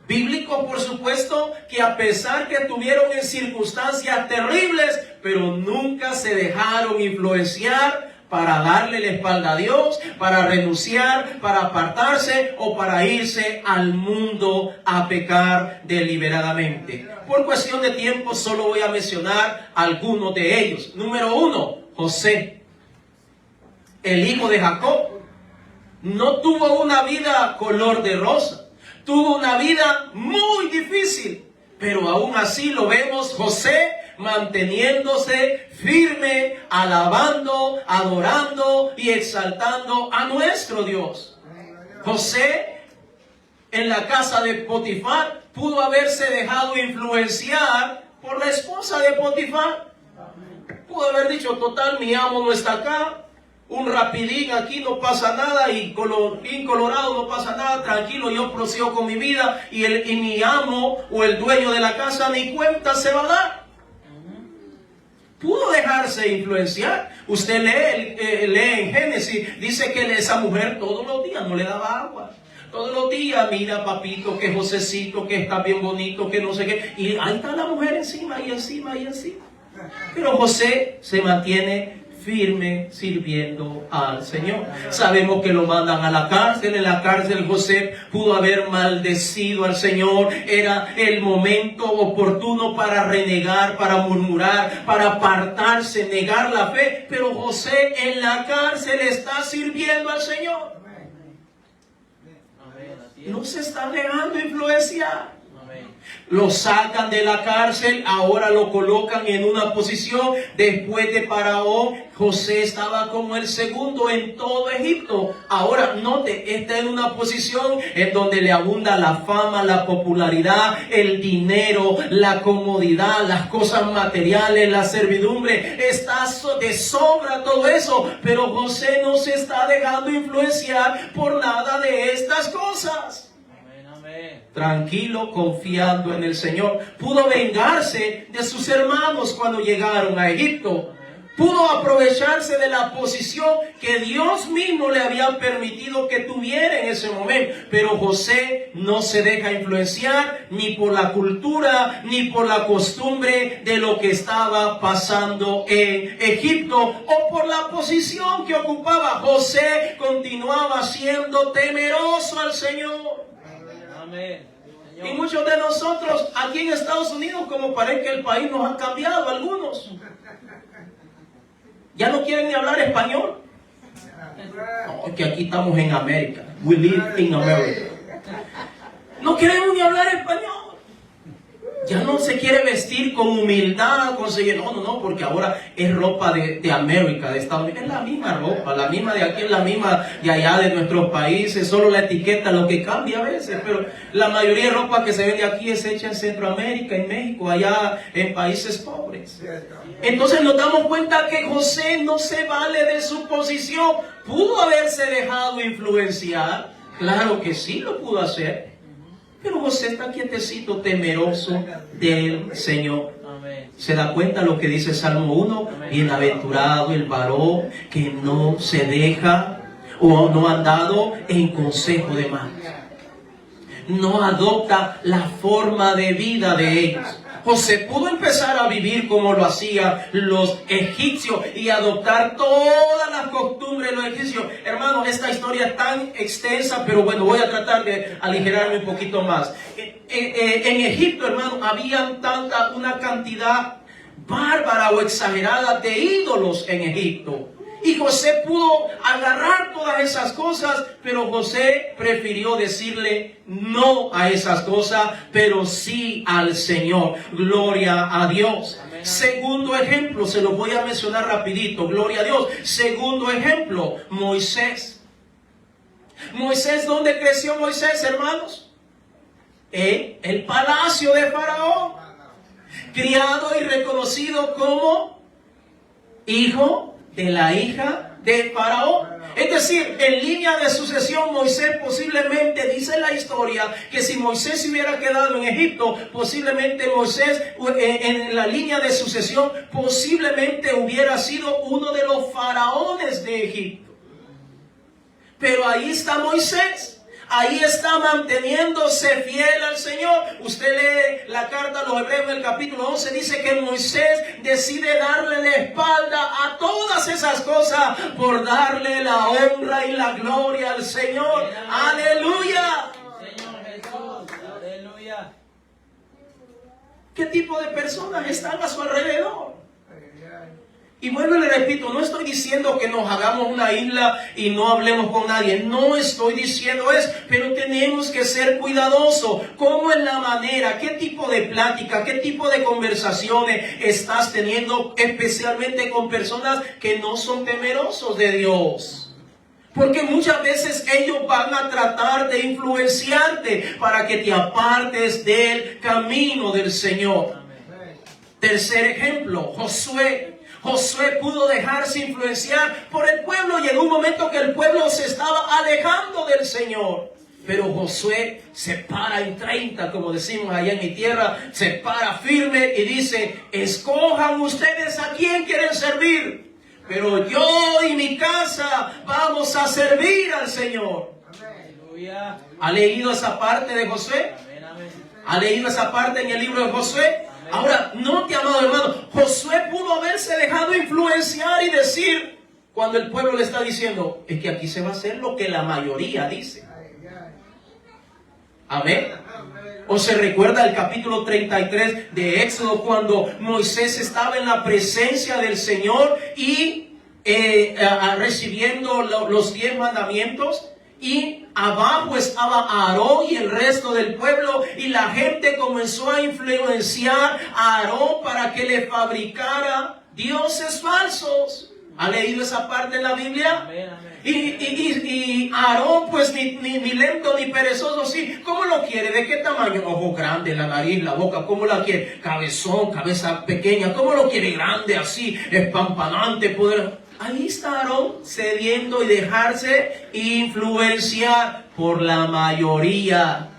bíblicos, por supuesto, que a pesar que estuvieron en circunstancias terribles, pero nunca se dejaron influenciar para darle la espalda a Dios, para renunciar, para apartarse o para irse al mundo a pecar deliberadamente. Por cuestión de tiempo solo voy a mencionar algunos de ellos. Número 1, José, el hijo de Jacob. No tuvo una vida color de rosa, tuvo una vida muy difícil, pero aún así lo vemos José manteniéndose firme, alabando, adorando y exaltando a nuestro Dios. José en la casa de Potifar pudo haberse dejado influenciar por la esposa de Potifar. Pudo haber dicho, total, mi amo no está acá. Un rapidín aquí, no pasa nada, y colorín colorado, no pasa nada, tranquilo, yo prosigo con mi vida, y mi amo o el dueño de la casa ni cuenta se va a dar. Pudo dejarse influenciar. Usted lee en Génesis, dice que esa mujer todos los días no le daba agua. Todos los días, mira papito, que Josecito, que está bien bonito, que no sé qué. Y ahí está la mujer encima y encima y encima. Pero José se mantiene firme sirviendo al Señor. Sabemos que lo mandan a la cárcel. En la cárcel José pudo haber maldecido al Señor. Era el momento oportuno para renegar, para murmurar, para apartarse, negar la fe. Pero José en la cárcel está sirviendo al Señor. No se está dejando influenciar. Lo sacan de la cárcel, ahora lo colocan en una posición. Después de Faraón, José estaba como el segundo en todo Egipto. Ahora, note, está en una posición en donde le abunda la fama, la popularidad, el dinero, la comodidad, las cosas materiales, la servidumbre. Está de sobra todo eso, pero José no se está dejando influenciar por nada de estas cosas. Tranquilo, confiando en el Señor. Pudo vengarse de sus hermanos cuando llegaron a Egipto. Pudo aprovecharse de la posición que Dios mismo le había permitido que tuviera en ese momento. Pero José no se deja influenciar ni por la cultura ni por la costumbre de lo que estaba pasando en Egipto o por la posición que ocupaba. José continuaba siendo temeroso al Señor. Y muchos de nosotros aquí en Estados Unidos, como parece que el país nos ha cambiado, algunos ya no quieren ni hablar español. No, es que aquí estamos en América. We live in America. No queremos ni hablar español. Ya no se quiere vestir con humildad, conseguir. No, porque ahora es ropa de América, de Estados Unidos. Es la misma ropa, la misma de aquí, es la misma de allá, de nuestros países. Solo la etiqueta lo que cambia a veces. Pero la mayoría de ropa que se vende aquí es hecha en Centroamérica, en México, allá en países pobres. Entonces nos damos cuenta que José no se vale de su posición. ¿Pudo haberse dejado influenciar? Claro que sí lo pudo hacer. Pero José está quietecito, temeroso del Señor. Amén. ¿Se da cuenta lo que dice Salmo 1? Bienaventurado el varón que no se deja o no ha andado en consejo de malos. No adopta la forma de vida de ellos. José pudo empezar a vivir como lo hacían los egipcios y adoptar todas las costumbres de los egipcios. Hermanos, esta historia es tan extensa, pero bueno, voy a tratar de aligerarme un poquito más. En Egipto, hermanos, había una cantidad bárbara o exagerada de ídolos en Egipto. Y José pudo agarrar todas esas cosas, pero José prefirió decirle no a esas cosas, pero sí al Señor. Gloria a Dios. Amén. Segundo ejemplo, se lo voy a mencionar rapidito. Gloria a Dios. Segundo ejemplo, Moisés. Moisés, ¿dónde creció Moisés, hermanos? En el palacio de Faraón. Criado y reconocido como hijo de la hija de Faraón. Es decir, en línea de sucesión, Moisés posiblemente, dice la historia, que si Moisés se hubiera quedado en Egipto, posiblemente Moisés en la línea de sucesión, posiblemente hubiera sido uno de los faraones de Egipto. Pero ahí está Moisés. Ahí está manteniéndose fiel al Señor. Usted lee la carta a los Hebreos en el capítulo 11. Dice que Moisés decide darle la espalda a todas esas cosas por darle la honra y la gloria al Señor. ¡Aleluya! Señor Jesús, aleluya. ¿Qué tipo de personas están a su alrededor? Y vuelvo y le repito, no estoy diciendo que nos hagamos una isla y no hablemos con nadie. No estoy diciendo eso, pero tenemos que ser cuidadosos. ¿Cómo es la manera? ¿Qué tipo de plática? ¿Qué tipo de conversaciones estás teniendo? Especialmente con personas que no son temerosos de Dios. Porque muchas veces ellos van a tratar de influenciarte para que te apartes del camino del Señor. Tercer ejemplo, Josué. Josué pudo dejarse influenciar por el pueblo. Llegó un momento que el pueblo se estaba alejando del Señor. Pero Josué se para en 30, como decimos allá en mi tierra, se para firme y dice, escojan ustedes a quién quieren servir. Pero yo y mi casa vamos a servir al Señor. Aleluya. ¿Ha leído esa parte de Josué? Amén, amén. ¿Ha leído esa parte en el libro de Josué? Ahora, note, amado hermano, Josué pudo haberse dejado influenciar y decir, cuando el pueblo le está diciendo, es que aquí se va a hacer lo que la mayoría dice. Amén. O se recuerda el capítulo 33 de Éxodo, cuando Moisés estaba en la presencia del Señor y recibiendo los 10 mandamientos. Y abajo estaba Aarón y el resto del pueblo, y la gente comenzó a influenciar a Aarón para que le fabricara dioses falsos. ¿Ha leído esa parte de la Biblia? Amén, amén. Y Aarón, pues ni lento ni perezoso, sí. ¿Cómo lo quiere? ¿De qué tamaño? Ojo grande, la nariz, la boca, ¿cómo la quiere? Cabezón, cabeza pequeña, ¿cómo lo quiere? Grande, así, espampanante, poder. Ahí está Aarón cediendo y dejarse influenciar por la mayoría.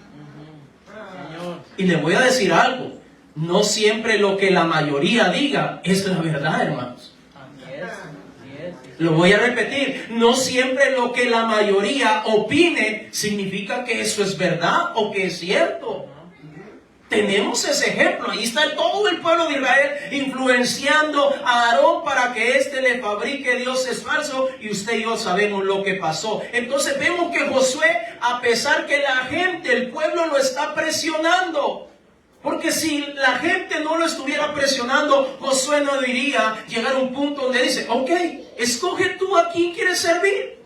Señor. Y le voy a decir algo. No siempre lo que la mayoría diga es la verdad, hermanos. Así es, así es. Lo voy a repetir. No siempre lo que la mayoría opine significa que eso es verdad o que es cierto. Tenemos ese ejemplo. Ahí está todo el pueblo de Israel influenciando a Aarón para que éste le fabrique dioses falsos. Y usted y yo sabemos lo que pasó. Entonces vemos que Josué, a pesar que la gente, el pueblo lo está presionando, Porque si la gente no lo estuviera presionando, Josué no diría llegar a un punto donde dice, ok, escoge tú a quién quieres servir.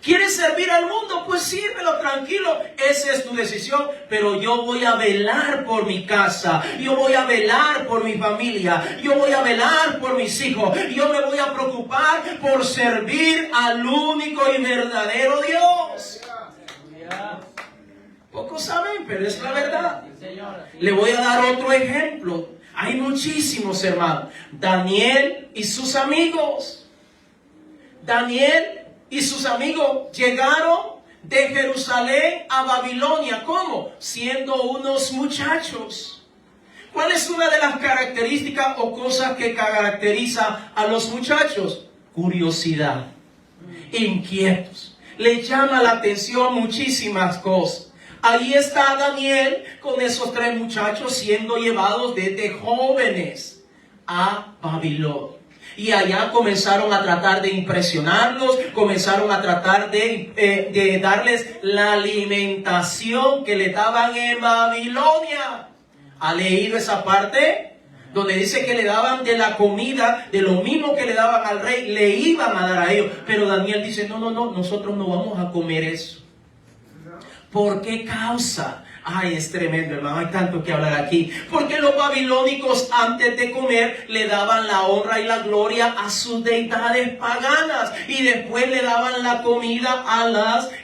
¿Quieres servir al mundo? Pues sírvelo tranquilo. Esa es tu decisión. Pero yo voy a velar por mi casa. Yo voy a velar por mi familia. Yo voy a velar por mis hijos. Yo me voy a preocupar por servir al único y verdadero Dios. Pocos saben, pero es la verdad. Le voy a dar otro ejemplo. Hay muchísimos hermanos. Daniel y sus amigos. Daniel y sus amigos llegaron de Jerusalén a Babilonia. ¿Cómo? Siendo unos muchachos. ¿Cuál es una de las características o cosas que caracteriza a los muchachos? Curiosidad. Inquietos. Les llama la atención muchísimas cosas. Ahí está Daniel con esos 3 muchachos siendo llevados desde jóvenes a Babilonia. Y allá comenzaron a tratar de impresionarlos, comenzaron a tratar de darles la alimentación que le daban en Babilonia. ¿Ha leído esa parte? Donde dice que le daban de la comida, de lo mismo que le daban al rey, le iban a dar a ellos. Pero Daniel dice, no, nosotros no vamos a comer eso. ¿Por qué causa? Ay, es tremendo, hermano, hay tanto que hablar aquí. Porque los babilónicos antes de comer le daban la honra y la gloria a sus deidades paganas. Y después le daban la comida a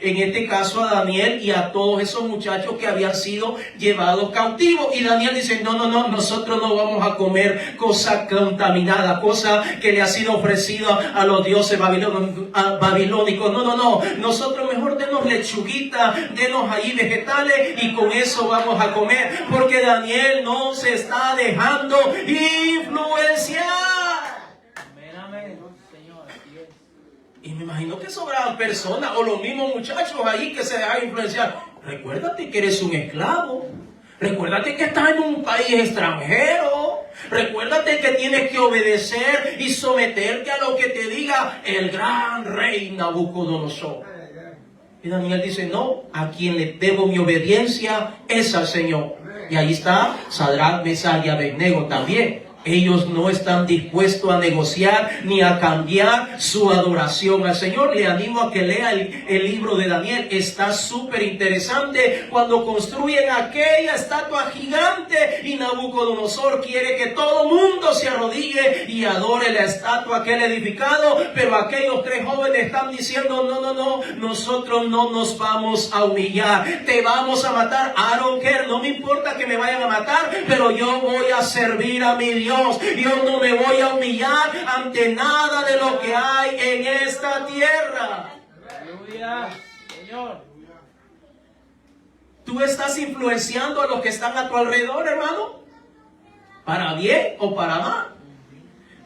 en este caso a Daniel y a todos esos muchachos que habían sido llevados cautivos. Y Daniel dice, no, nosotros no vamos a comer cosa contaminada, cosa que le ha sido ofrecida a los dioses babilónicos. No, nosotros mejor denos lechuguita, denos ahí vegetales y con eso vamos a comer, porque Daniel no se está dejando influenciar. Amén, Señor, así es. Y me imagino que sobraban personas o los mismos muchachos ahí que se dejan influenciar. Recuérdate que eres un esclavo. Recuérdate que estás en un país extranjero. Recuérdate que tienes que obedecer y someterte a lo que te diga el gran rey Nabucodonosor. Y Daniel dice, no, a quien le debo mi obediencia es al Señor. Y ahí está Sadrach, Mesach y Abednego también. Ellos no están dispuestos a negociar ni a cambiar su adoración al Señor. Le animo a que lea el libro de Daniel. Está súper interesante cuando construyen aquella estatua gigante y Nabucodonosor quiere que todo mundo se arrodille y adore la estatua que él ha edificado. Pero aquellos 3 jóvenes están diciendo, no, nosotros no nos vamos a humillar. Te vamos a matar. I don't care, no me importa que me vayan a matar, pero yo voy a servir a mi Dios. Yo no me voy a humillar ante nada de lo que hay en esta tierra. Aleluya, Señor. ¿Tú estás influenciando a los que están a tu alrededor, hermano? ¿Para bien o para mal?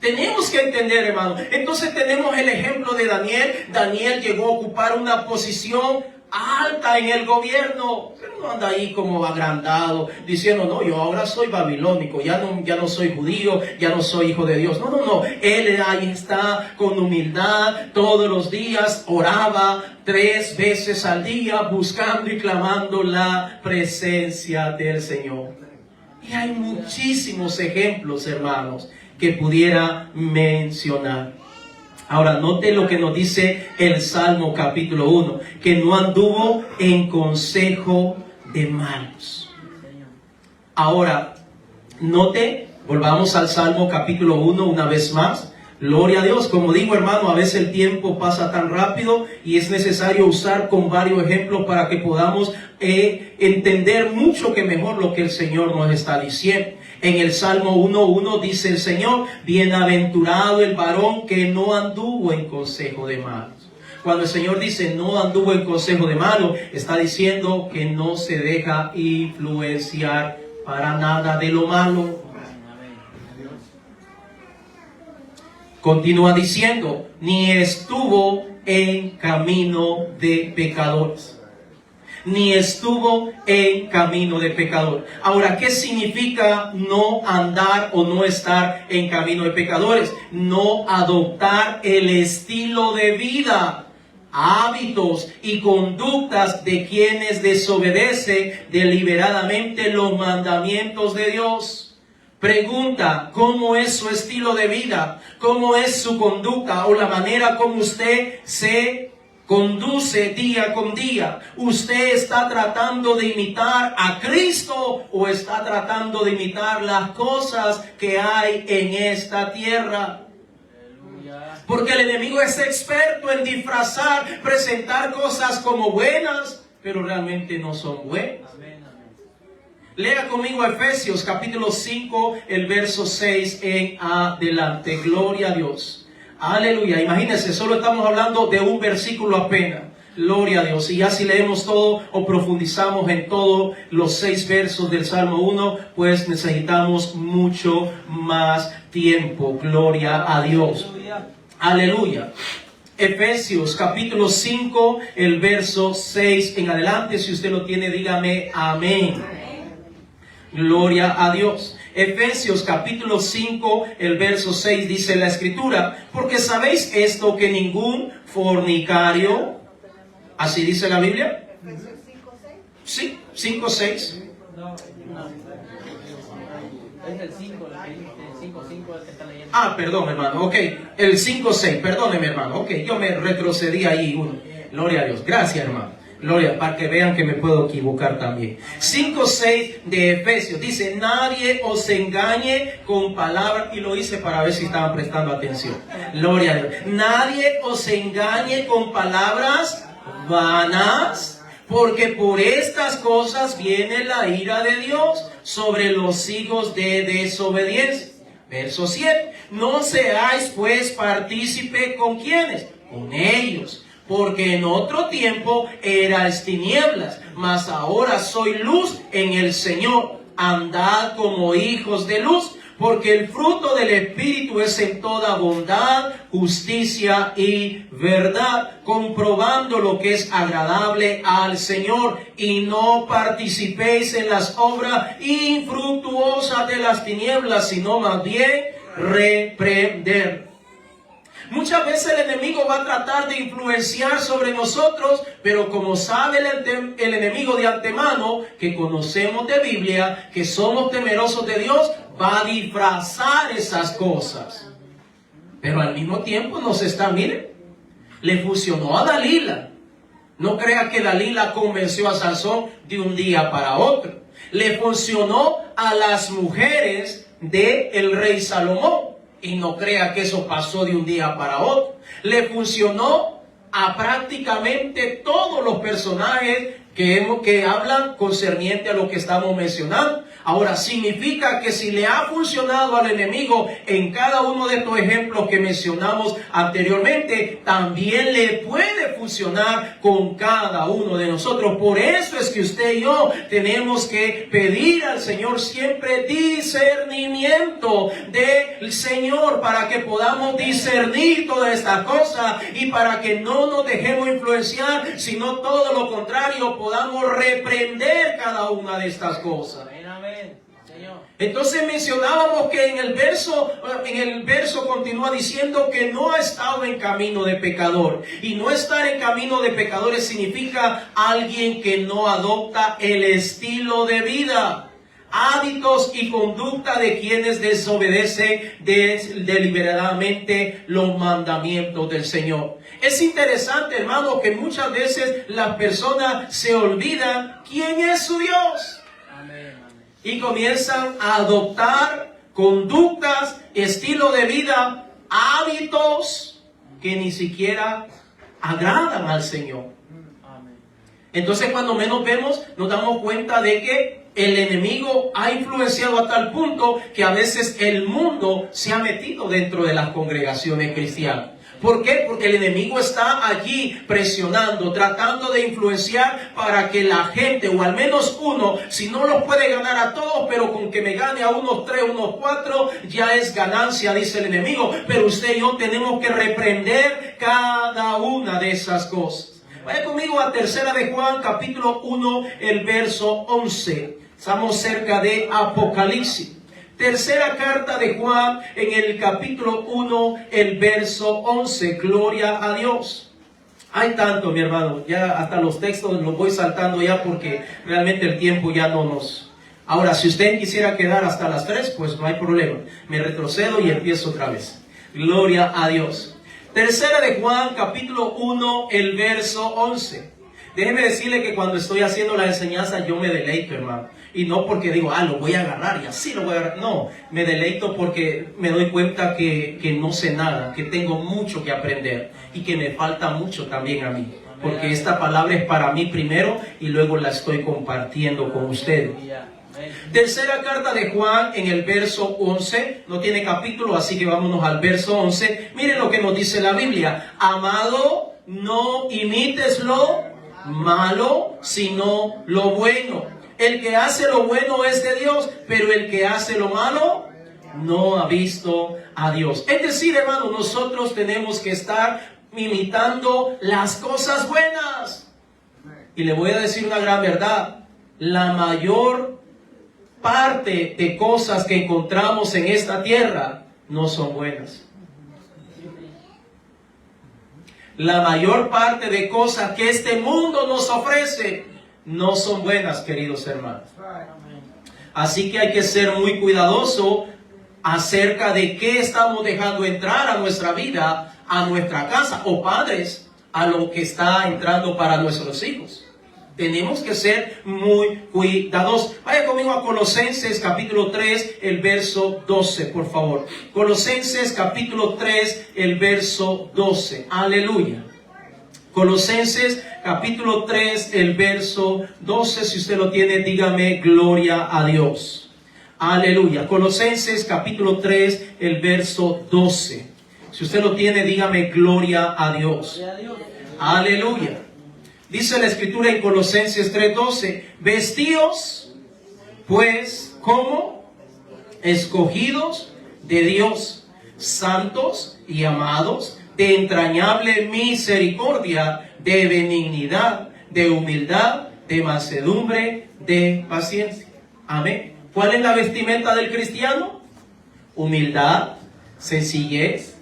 Tenemos que entender, hermano. Entonces tenemos el ejemplo de Daniel. Daniel llegó a ocupar una posición alta en el gobierno, pero no anda ahí como agrandado, diciendo, no, yo ahora soy babilónico, ya no soy judío, ya no soy hijo de Dios. No, él ahí está con humildad, todos los días oraba 3 veces al día, buscando y clamando la presencia del Señor. Y hay muchísimos ejemplos, hermanos, que pudiera mencionar. Ahora, note lo que nos dice el Salmo capítulo 1, que no anduvo en consejo de malos. Ahora, note, volvamos al Salmo capítulo 1 una vez más. Gloria a Dios. Como digo, hermano, a veces el tiempo pasa tan rápido y es necesario usar con varios ejemplos para que podamos entender mucho que mejor lo que el Señor nos está diciendo. En el Salmo 1:1 dice el Señor, bienaventurado el varón que no anduvo en consejo de malos. Cuando el Señor dice no anduvo en consejo de malos, está diciendo que no se deja influenciar para nada de lo malo. Continúa diciendo, ni estuvo en camino de pecadores. Ni estuvo en camino de pecadores. Ahora, ¿qué significa no andar o no estar en camino de pecadores? No adoptar el estilo de vida hábitos y conductas de quienes desobedecen deliberadamente los mandamientos de Dios. Pregunta, ¿cómo es su estilo de vida? ¿Cómo es su conducta o la manera como usted se conduce día con día? ¿Usted está tratando de imitar a Cristo o está tratando de imitar las cosas que hay en esta tierra? Porque el enemigo es experto en disfrazar, presentar cosas como buenas, pero realmente no son buenas. Lea conmigo Efesios capítulo 5, el verso 6 en adelante. Gloria a Dios. Aleluya. Imagínense, solo estamos hablando de un versículo apenas. Gloria a Dios. Y ya si leemos todo o profundizamos en todos los 6 versos del Salmo 1, pues necesitamos mucho más tiempo. Gloria a Dios. Aleluya. Efesios capítulo 5, el verso 6 en adelante. Si usted lo tiene, dígame amén. Gloria a Dios. Efesios capítulo 5, el verso 6 dice la escritura: porque sabéis esto, que ningún fornicario, así dice la Biblia. ¿Efesios 5:6? Sí, 5:6. No. Es el 5, el 5 el que está leyendo. Ah, perdón, hermano. Ok, el 5:6. Perdóneme, hermano. Ok, yo me retrocedí ahí. Gloria a Dios. Gracias, hermano. Gloria, para que vean que me puedo equivocar también. 5:6 de Efesios dice: nadie os engañe con palabras. Y lo hice para ver si estaban prestando atención. Gloria a Dios. Nadie os engañe con palabras vanas, porque por estas cosas viene la ira de Dios sobre los hijos de desobediencia. Verso 7. No seáis pues partícipe con quienes, con ellos. Porque en otro tiempo erais tinieblas, mas ahora soy luz en el Señor. Andad como hijos de luz, porque el fruto del Espíritu es en toda bondad, justicia y verdad, comprobando lo que es agradable al Señor, y no participéis en las obras infructuosas de las tinieblas, sino más bien reprender. Muchas veces el enemigo va a tratar de influenciar sobre nosotros, pero como sabe el enemigo de antemano que conocemos de Biblia, que somos temerosos de Dios, va a disfrazar esas cosas. Pero al mismo tiempo miren, le funcionó a Dalila. No crea que Dalila convenció a Sansón de un día para otro. Le funcionó a las mujeres del rey Salomón. Y no crea que eso pasó de un día para otro. Le funcionó a prácticamente todos los personajes que hablan concerniente a lo que estamos mencionando. Ahora, significa que si le ha funcionado al enemigo en cada uno de estos ejemplos que mencionamos anteriormente, también le puede funcionar con cada uno de nosotros. Por eso es que usted y yo tenemos que pedir al Señor siempre discernimiento del Señor, para que podamos discernir todas estas cosas y para que no nos dejemos influenciar, sino todo lo contrario, podamos reprender cada una de estas cosas. Entonces mencionábamos que en el verso continúa diciendo que no ha estado en camino de pecador. Y no estar en camino de pecadores significa alguien que no adopta el estilo de vida, hábitos y conducta de quienes desobedecen deliberadamente los mandamientos del Señor. Es interesante, hermano, que muchas veces las personas se olvidan quién es su Dios. Y comienzan a adoptar conductas, estilo de vida, hábitos que ni siquiera agradan al Señor. Entonces, cuando menos vemos, nos damos cuenta de que el enemigo ha influenciado a tal punto que a veces el mundo se ha metido dentro de las congregaciones cristianas. ¿Por qué? Porque el enemigo está allí presionando, tratando de influenciar para que la gente, o al menos uno, si no los puede ganar a todos, pero con que me gane a unos 3, unos 4, ya es ganancia, dice el enemigo. Pero usted y yo tenemos que reprender cada una de esas cosas. Vaya conmigo a 3 de Juan, capítulo 1, el verso 11. Estamos cerca de Apocalipsis. Tercera carta de Juan, en el capítulo 1, el verso 11. Gloria a Dios. Hay tanto, mi hermano, ya hasta los textos los voy saltando ya porque realmente el tiempo ya no nos... Ahora, si usted quisiera quedar hasta las 3, pues no hay problema. Me retrocedo y empiezo otra vez. Gloria a Dios. Tercera de Juan, capítulo 1, el verso 11. Déjeme decirle que cuando estoy haciendo la enseñanza yo me deleito, hermano. Y no porque digo, lo voy a agarrar y así lo voy a agarrar. No, me deleito porque me doy cuenta que no sé nada, que tengo mucho que aprender y que me falta mucho también a mí. Porque esta palabra es para mí primero y luego la estoy compartiendo con ustedes. Tercera carta de Juan en el verso 11, no tiene capítulo, así que vámonos al verso 11. Miren lo que nos dice la Biblia. Amado, no imites lo malo, sino lo bueno. El que hace lo bueno es de Dios, pero el que hace lo malo no ha visto a Dios. Es decir, hermano, nosotros tenemos que estar imitando las cosas buenas. Y le voy a decir una gran verdad. La mayor parte de cosas que encontramos en esta tierra no son buenas. La mayor parte de cosas que este mundo nos ofrece no son buenas, queridos hermanos. Así que hay que ser muy cuidadoso acerca de qué estamos dejando entrar a nuestra vida, a nuestra casa, o padres, a lo que está entrando para nuestros hijos. Tenemos que ser muy cuidadosos. Vaya conmigo a Colosenses capítulo 3, el verso 12, por favor. Colosenses capítulo 3, el verso 12. Aleluya. Colosenses capítulo 3, el verso 12. Si usted lo tiene, dígame gloria a Dios. Aleluya. Colosenses capítulo 3, el verso 12. Si usted lo tiene, dígame gloria a Dios. Aleluya. Dice la Escritura en Colosenses 3:12, vestíos pues como escogidos de Dios, santos y amados, de entrañable misericordia, de benignidad, de humildad, de mansedumbre, de paciencia. Amén. ¿Cuál es la vestimenta del cristiano? Humildad, sencillez,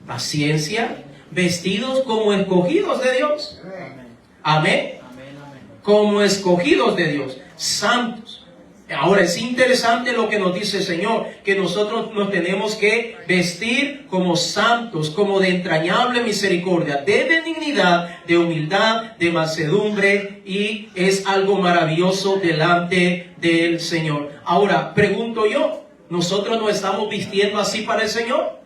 paciencia, vestidos como escogidos de Dios. Amén. Como escogidos de Dios, santos. Ahora es interesante lo que nos dice el Señor, que nosotros nos tenemos que vestir como santos, como de entrañable misericordia, de benignidad, de humildad, de mansedumbre, y es algo maravilloso delante del Señor. Ahora, pregunto yo, ¿nosotros nos estamos vistiendo así para el Señor?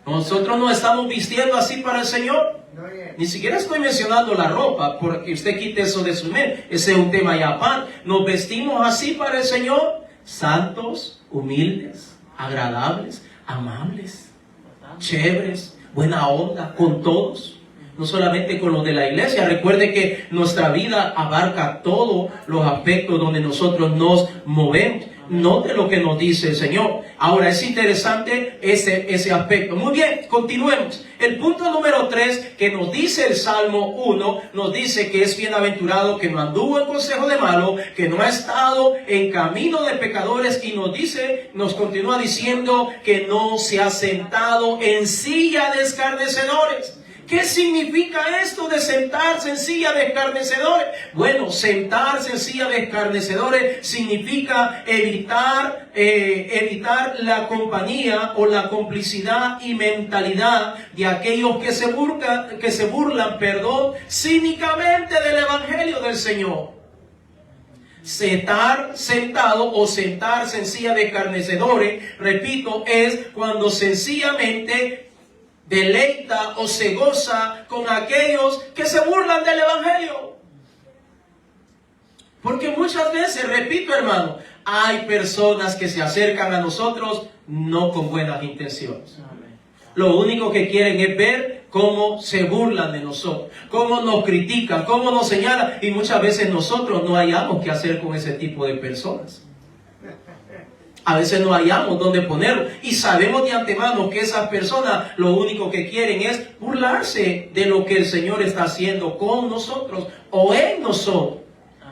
¿Nosotros nos estamos vistiendo así para el Señor? Ni siquiera estoy mencionando la ropa, porque usted quite eso de su mente. Ese es un tema ya aparte. Nos vestimos así para el Señor, santos, humildes, agradables, amables, chéveres, buena onda con todos, no solamente con los de la iglesia. Recuerde que nuestra vida abarca todos los aspectos donde nosotros nos movemos. Note lo que nos dice el Señor. Ahora es interesante ese aspecto. Muy bien, continuemos. El punto número 3 que nos dice el Salmo 1, nos dice que es bienaventurado que no anduvo en consejo de malo, que no ha estado en camino de pecadores, y nos continúa diciendo que no se ha sentado en silla de escarnecedores. ¿Qué significa esto de sentarse en silla de escarnecedores? Bueno, sentarse en silla de escarnecedores significa evitar la compañía o la complicidad y mentalidad de aquellos que se burlan, cínicamente del Evangelio del Señor. Estar sentado o sentarse en silla de escarnecedores, repito, es cuando sencillamente deleita o se goza con aquellos que se burlan del Evangelio. Porque muchas veces, repito hermano, hay personas que se acercan a nosotros no con buenas intenciones. Lo único que quieren es ver cómo se burlan de nosotros, cómo nos critican, cómo nos señalan, y muchas veces nosotros no hayamos qué hacer con ese tipo de personas. A veces no hallamos dónde ponerlo, y sabemos de antemano que esas personas lo único que quieren es burlarse de lo que el Señor está haciendo con nosotros o en nosotros.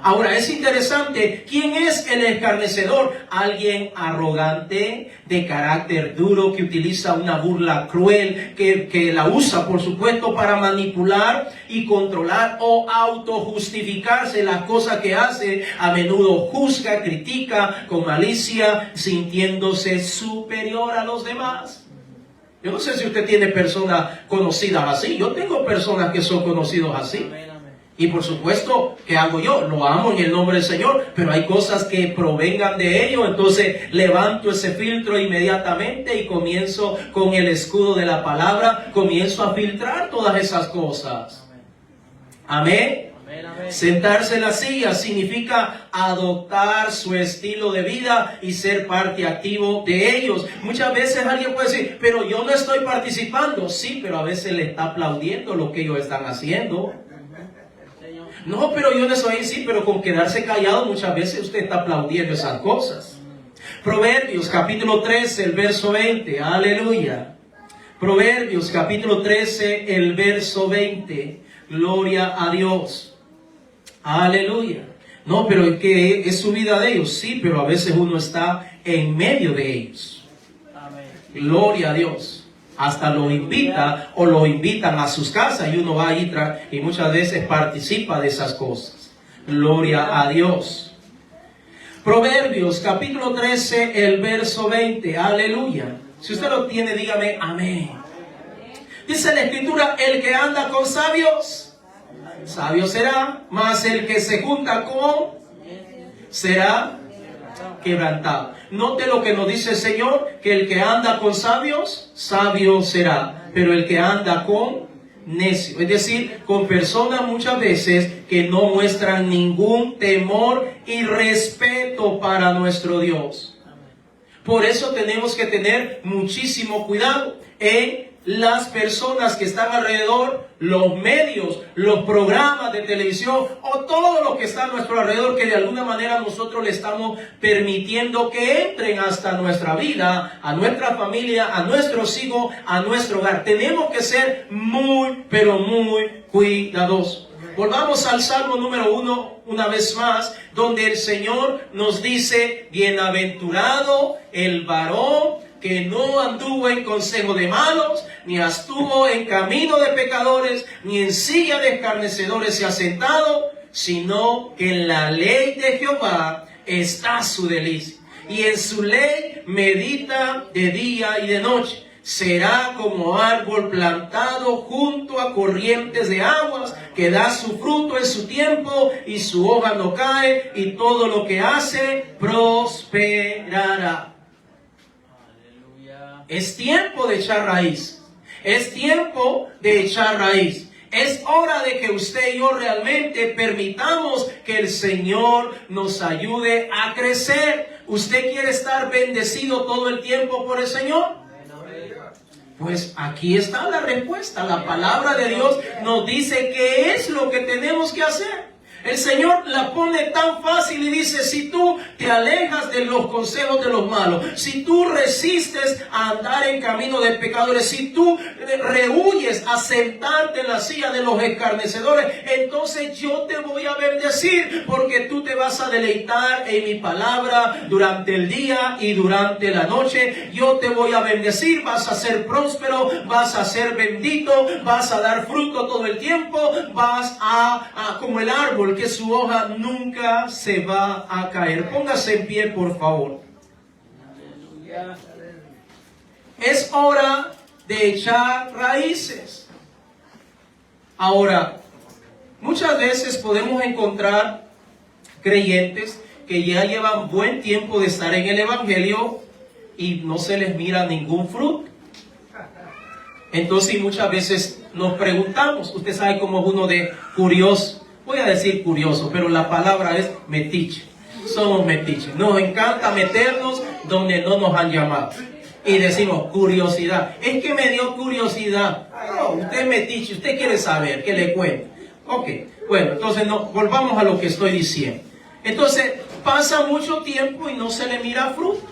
Ahora, es interesante, ¿quién es el escarnecedor? Alguien arrogante, de carácter duro, que utiliza una burla cruel, que la usa, por supuesto, para manipular y controlar o autojustificarse las cosas que hace. A menudo juzga, critica con malicia, sintiéndose superior a los demás. Yo no sé si usted tiene personas conocidas así. Yo tengo personas que son conocidos así. Y por supuesto, ¿qué hago yo? Lo amo en el nombre del Señor, pero hay cosas que provengan de ellos. Entonces levanto ese filtro inmediatamente y comienzo con el escudo de la palabra, comienzo a filtrar todas esas cosas. Amén. Sentarse en la silla significa adoptar su estilo de vida y ser parte activo de ellos. Muchas veces alguien puede decir, pero yo no estoy participando. Sí, pero a veces le está aplaudiendo lo que ellos están haciendo. No, pero yo no soy así, pero con quedarse callado muchas veces usted está aplaudiendo esas cosas. Proverbios capítulo 13, el verso 20, aleluya. Proverbios capítulo 13, el verso 20, gloria a Dios. Aleluya. No, pero es que es su vida de ellos, sí, pero a veces uno está en medio de ellos. Amén. Gloria a Dios. Hasta lo invita o lo invitan a sus casas y uno va ahí y muchas veces participa de esas cosas. Gloria a Dios. Proverbios capítulo 13, el verso 20. Aleluya. Si usted lo tiene, dígame amén. Dice la Escritura, el que anda con sabios, sabio será, mas el que se junta con será quebrantado. Note lo que nos dice el Señor, que el que anda con sabios, sabio será, pero el que anda con necios, es decir, con personas muchas veces que no muestran ningún temor y respeto para nuestro Dios. Por eso tenemos que tener muchísimo cuidado en las personas que están alrededor, los medios, los programas de televisión o todo lo que está a nuestro alrededor, que de alguna manera nosotros le estamos permitiendo que entren hasta nuestra vida, a nuestra familia, a nuestros hijos, a nuestro hogar. Tenemos que ser muy, pero muy cuidadosos. Volvamos al Salmo número 1 una vez más, donde el Señor nos dice, bienaventurado el varón que no anduvo en consejo de malos, ni estuvo en camino de pecadores, ni en silla de escarnecedores se ha sentado, sino que en la ley de Jehová está su delicia, y en su ley medita de día y de noche. Será como árbol plantado junto a corrientes de aguas, que da su fruto en su tiempo, y su hoja no cae, y todo lo que hace prosperará. Es tiempo de echar raíz. Es tiempo de echar raíz. Es hora de que usted y yo realmente permitamos que el Señor nos ayude a crecer. ¿Usted quiere estar bendecido todo el tiempo por el Señor? Pues aquí está la respuesta. La palabra de Dios nos dice qué es lo que tenemos que hacer. El Señor la pone tan fácil y dice, si tú te alejas de los consejos de los malos, si tú resistes a andar en camino de pecadores, si tú rehuyes a sentarte en la silla de los escarnecedores, entonces yo te voy a bendecir, porque tú te vas a deleitar en mi palabra durante el día y durante la noche. Yo te voy a bendecir, vas a ser próspero, vas a ser bendito, vas a dar fruto todo el tiempo, vas a como el árbol, que su hoja nunca se va a caer. Póngase en pie, por favor. Es hora de echar raíces. Ahora, muchas veces podemos encontrar creyentes que ya llevan buen tiempo de estar en el Evangelio y no se les mira ningún fruto. Entonces muchas veces nos preguntamos, usted sabe cómo es uno de curioso. Voy a decir curioso, pero la palabra es metiche. Somos metiches. Nos encanta meternos donde no nos han llamado. Y decimos curiosidad. Es que me dio curiosidad. No, usted es metiche. Usted quiere saber. ¿Qué le cuento? Ok. Bueno, entonces volvamos a lo que estoy diciendo. Entonces pasa mucho tiempo y no se le mira fruto.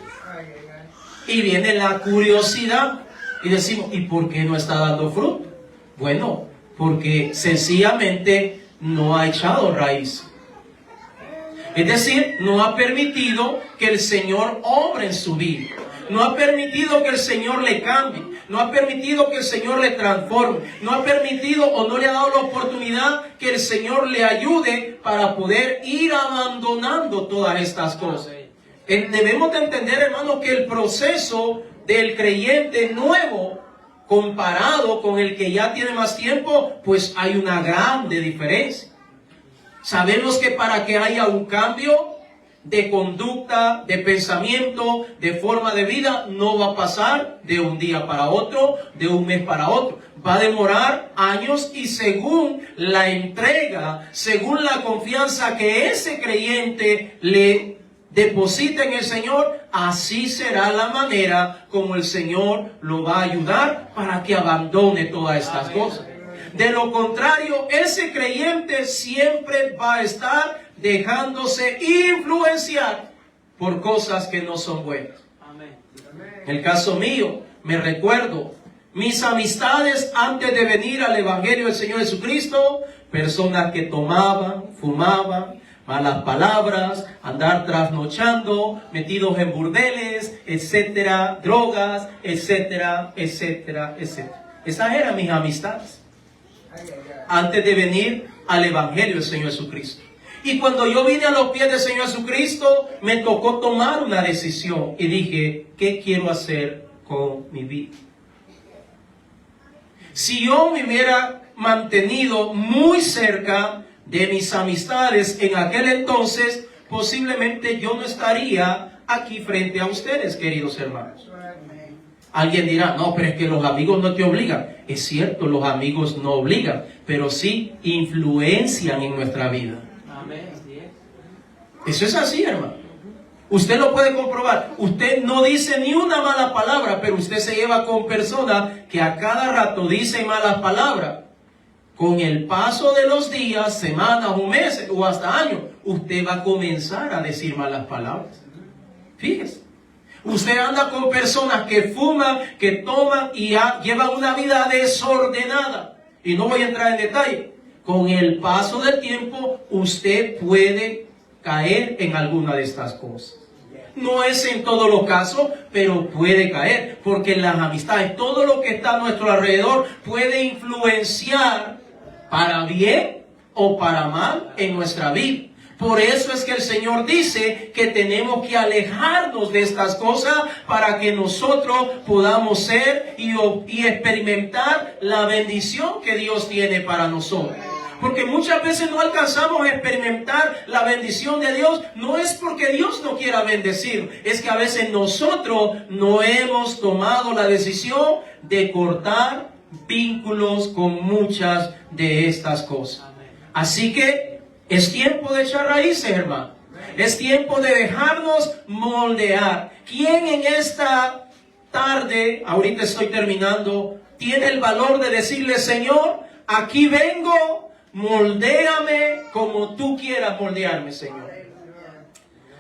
Y viene la curiosidad. Y decimos, ¿y por qué no está dando fruto? Bueno, porque sencillamente no ha echado raíz. Es decir, no ha permitido que el Señor obre en su vida. No ha permitido que el Señor le cambie. No ha permitido que el Señor le transforme. No ha permitido o no le ha dado la oportunidad que el Señor le ayude para poder ir abandonando todas estas cosas. Debemos de entender, hermano, que el proceso del creyente nuevo comparado con el que ya tiene más tiempo, pues hay una grande diferencia. Sabemos que para que haya un cambio de conducta, de pensamiento, de forma de vida, no va a pasar de un día para otro, de un mes para otro. Va a demorar años y según la entrega, según la confianza que ese creyente le deposita en el Señor, así será la manera como el Señor lo va a ayudar para que abandone todas estas cosas. De lo contrario, ese creyente siempre va a estar dejándose influenciar por cosas que no son buenas. En el caso mío, me recuerdo mis amistades antes de venir al Evangelio del Señor Jesucristo, personas que tomaban, fumaban, malas palabras, andar trasnochando, metidos en burdeles, etcétera, drogas, etcétera, etcétera, etcétera. Esas eran mis amistades antes de venir al Evangelio del Señor Jesucristo. Y cuando yo vine a los pies del Señor Jesucristo, me tocó tomar una decisión y dije, ¿qué quiero hacer con mi vida? Si yo me hubiera mantenido muy cerca de mis amistades en aquel entonces, posiblemente yo no estaría aquí frente a ustedes, queridos hermanos. Alguien dirá, no, pero es que los amigos no te obligan. Es cierto, los amigos no obligan, pero sí influencian en nuestra vida. Eso es así, hermano. Usted lo puede comprobar. Usted no dice ni una mala palabra, pero usted se lleva con personas que a cada rato dicen malas palabras. Con el paso de los días, semanas o meses o hasta años, usted va a comenzar a decir malas palabras. Fíjese. Usted anda con personas que fuman, que toman y llevan una vida desordenada. Y no voy a entrar en detalle. Con el paso del tiempo, usted puede caer en alguna de estas cosas. No es en todos los casos, pero puede caer. Porque en las amistades, todo lo que está a nuestro alrededor puede influenciar para bien o para mal en nuestra vida. Por eso es que el Señor dice que tenemos que alejarnos de estas cosas para que nosotros podamos ser y experimentar la bendición que Dios tiene para nosotros. Porque muchas veces no alcanzamos a experimentar la bendición de Dios. No es porque Dios no quiera bendecir. Es que a veces nosotros no hemos tomado la decisión de cortar vínculos con muchas de estas cosas. Así que es tiempo de echar raíces, hermano. Es tiempo de dejarnos moldear. ¿Quién en esta tarde, ahorita estoy terminando, tiene el valor de decirle, Señor, aquí vengo, moldéame como tú quieras moldearme, Señor?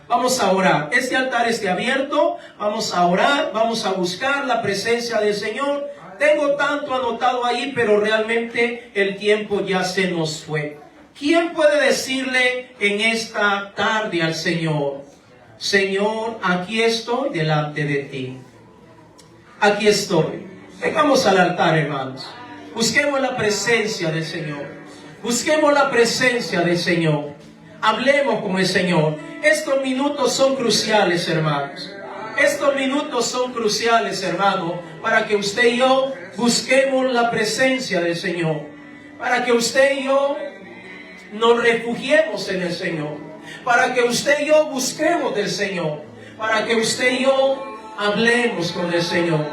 Vamos a orar. Este altar está abierto. Vamos a orar. Vamos a buscar la presencia del Señor. Tengo tanto anotado ahí, pero realmente el tiempo ya se nos fue. ¿Quién puede decirle en esta tarde al Señor, Señor, aquí estoy delante de ti? Aquí estoy. Vengamos al altar, hermanos. Busquemos la presencia del Señor. Busquemos la presencia del Señor. Hablemos con el Señor. Estos minutos son cruciales, hermanos. Estos minutos son cruciales, hermanos, para que usted y yo busquemos la presencia del Señor. Para que usted y yo nos refugiemos en el Señor. Para que usted y yo busquemos del Señor. Para que usted y yo hablemos con el Señor.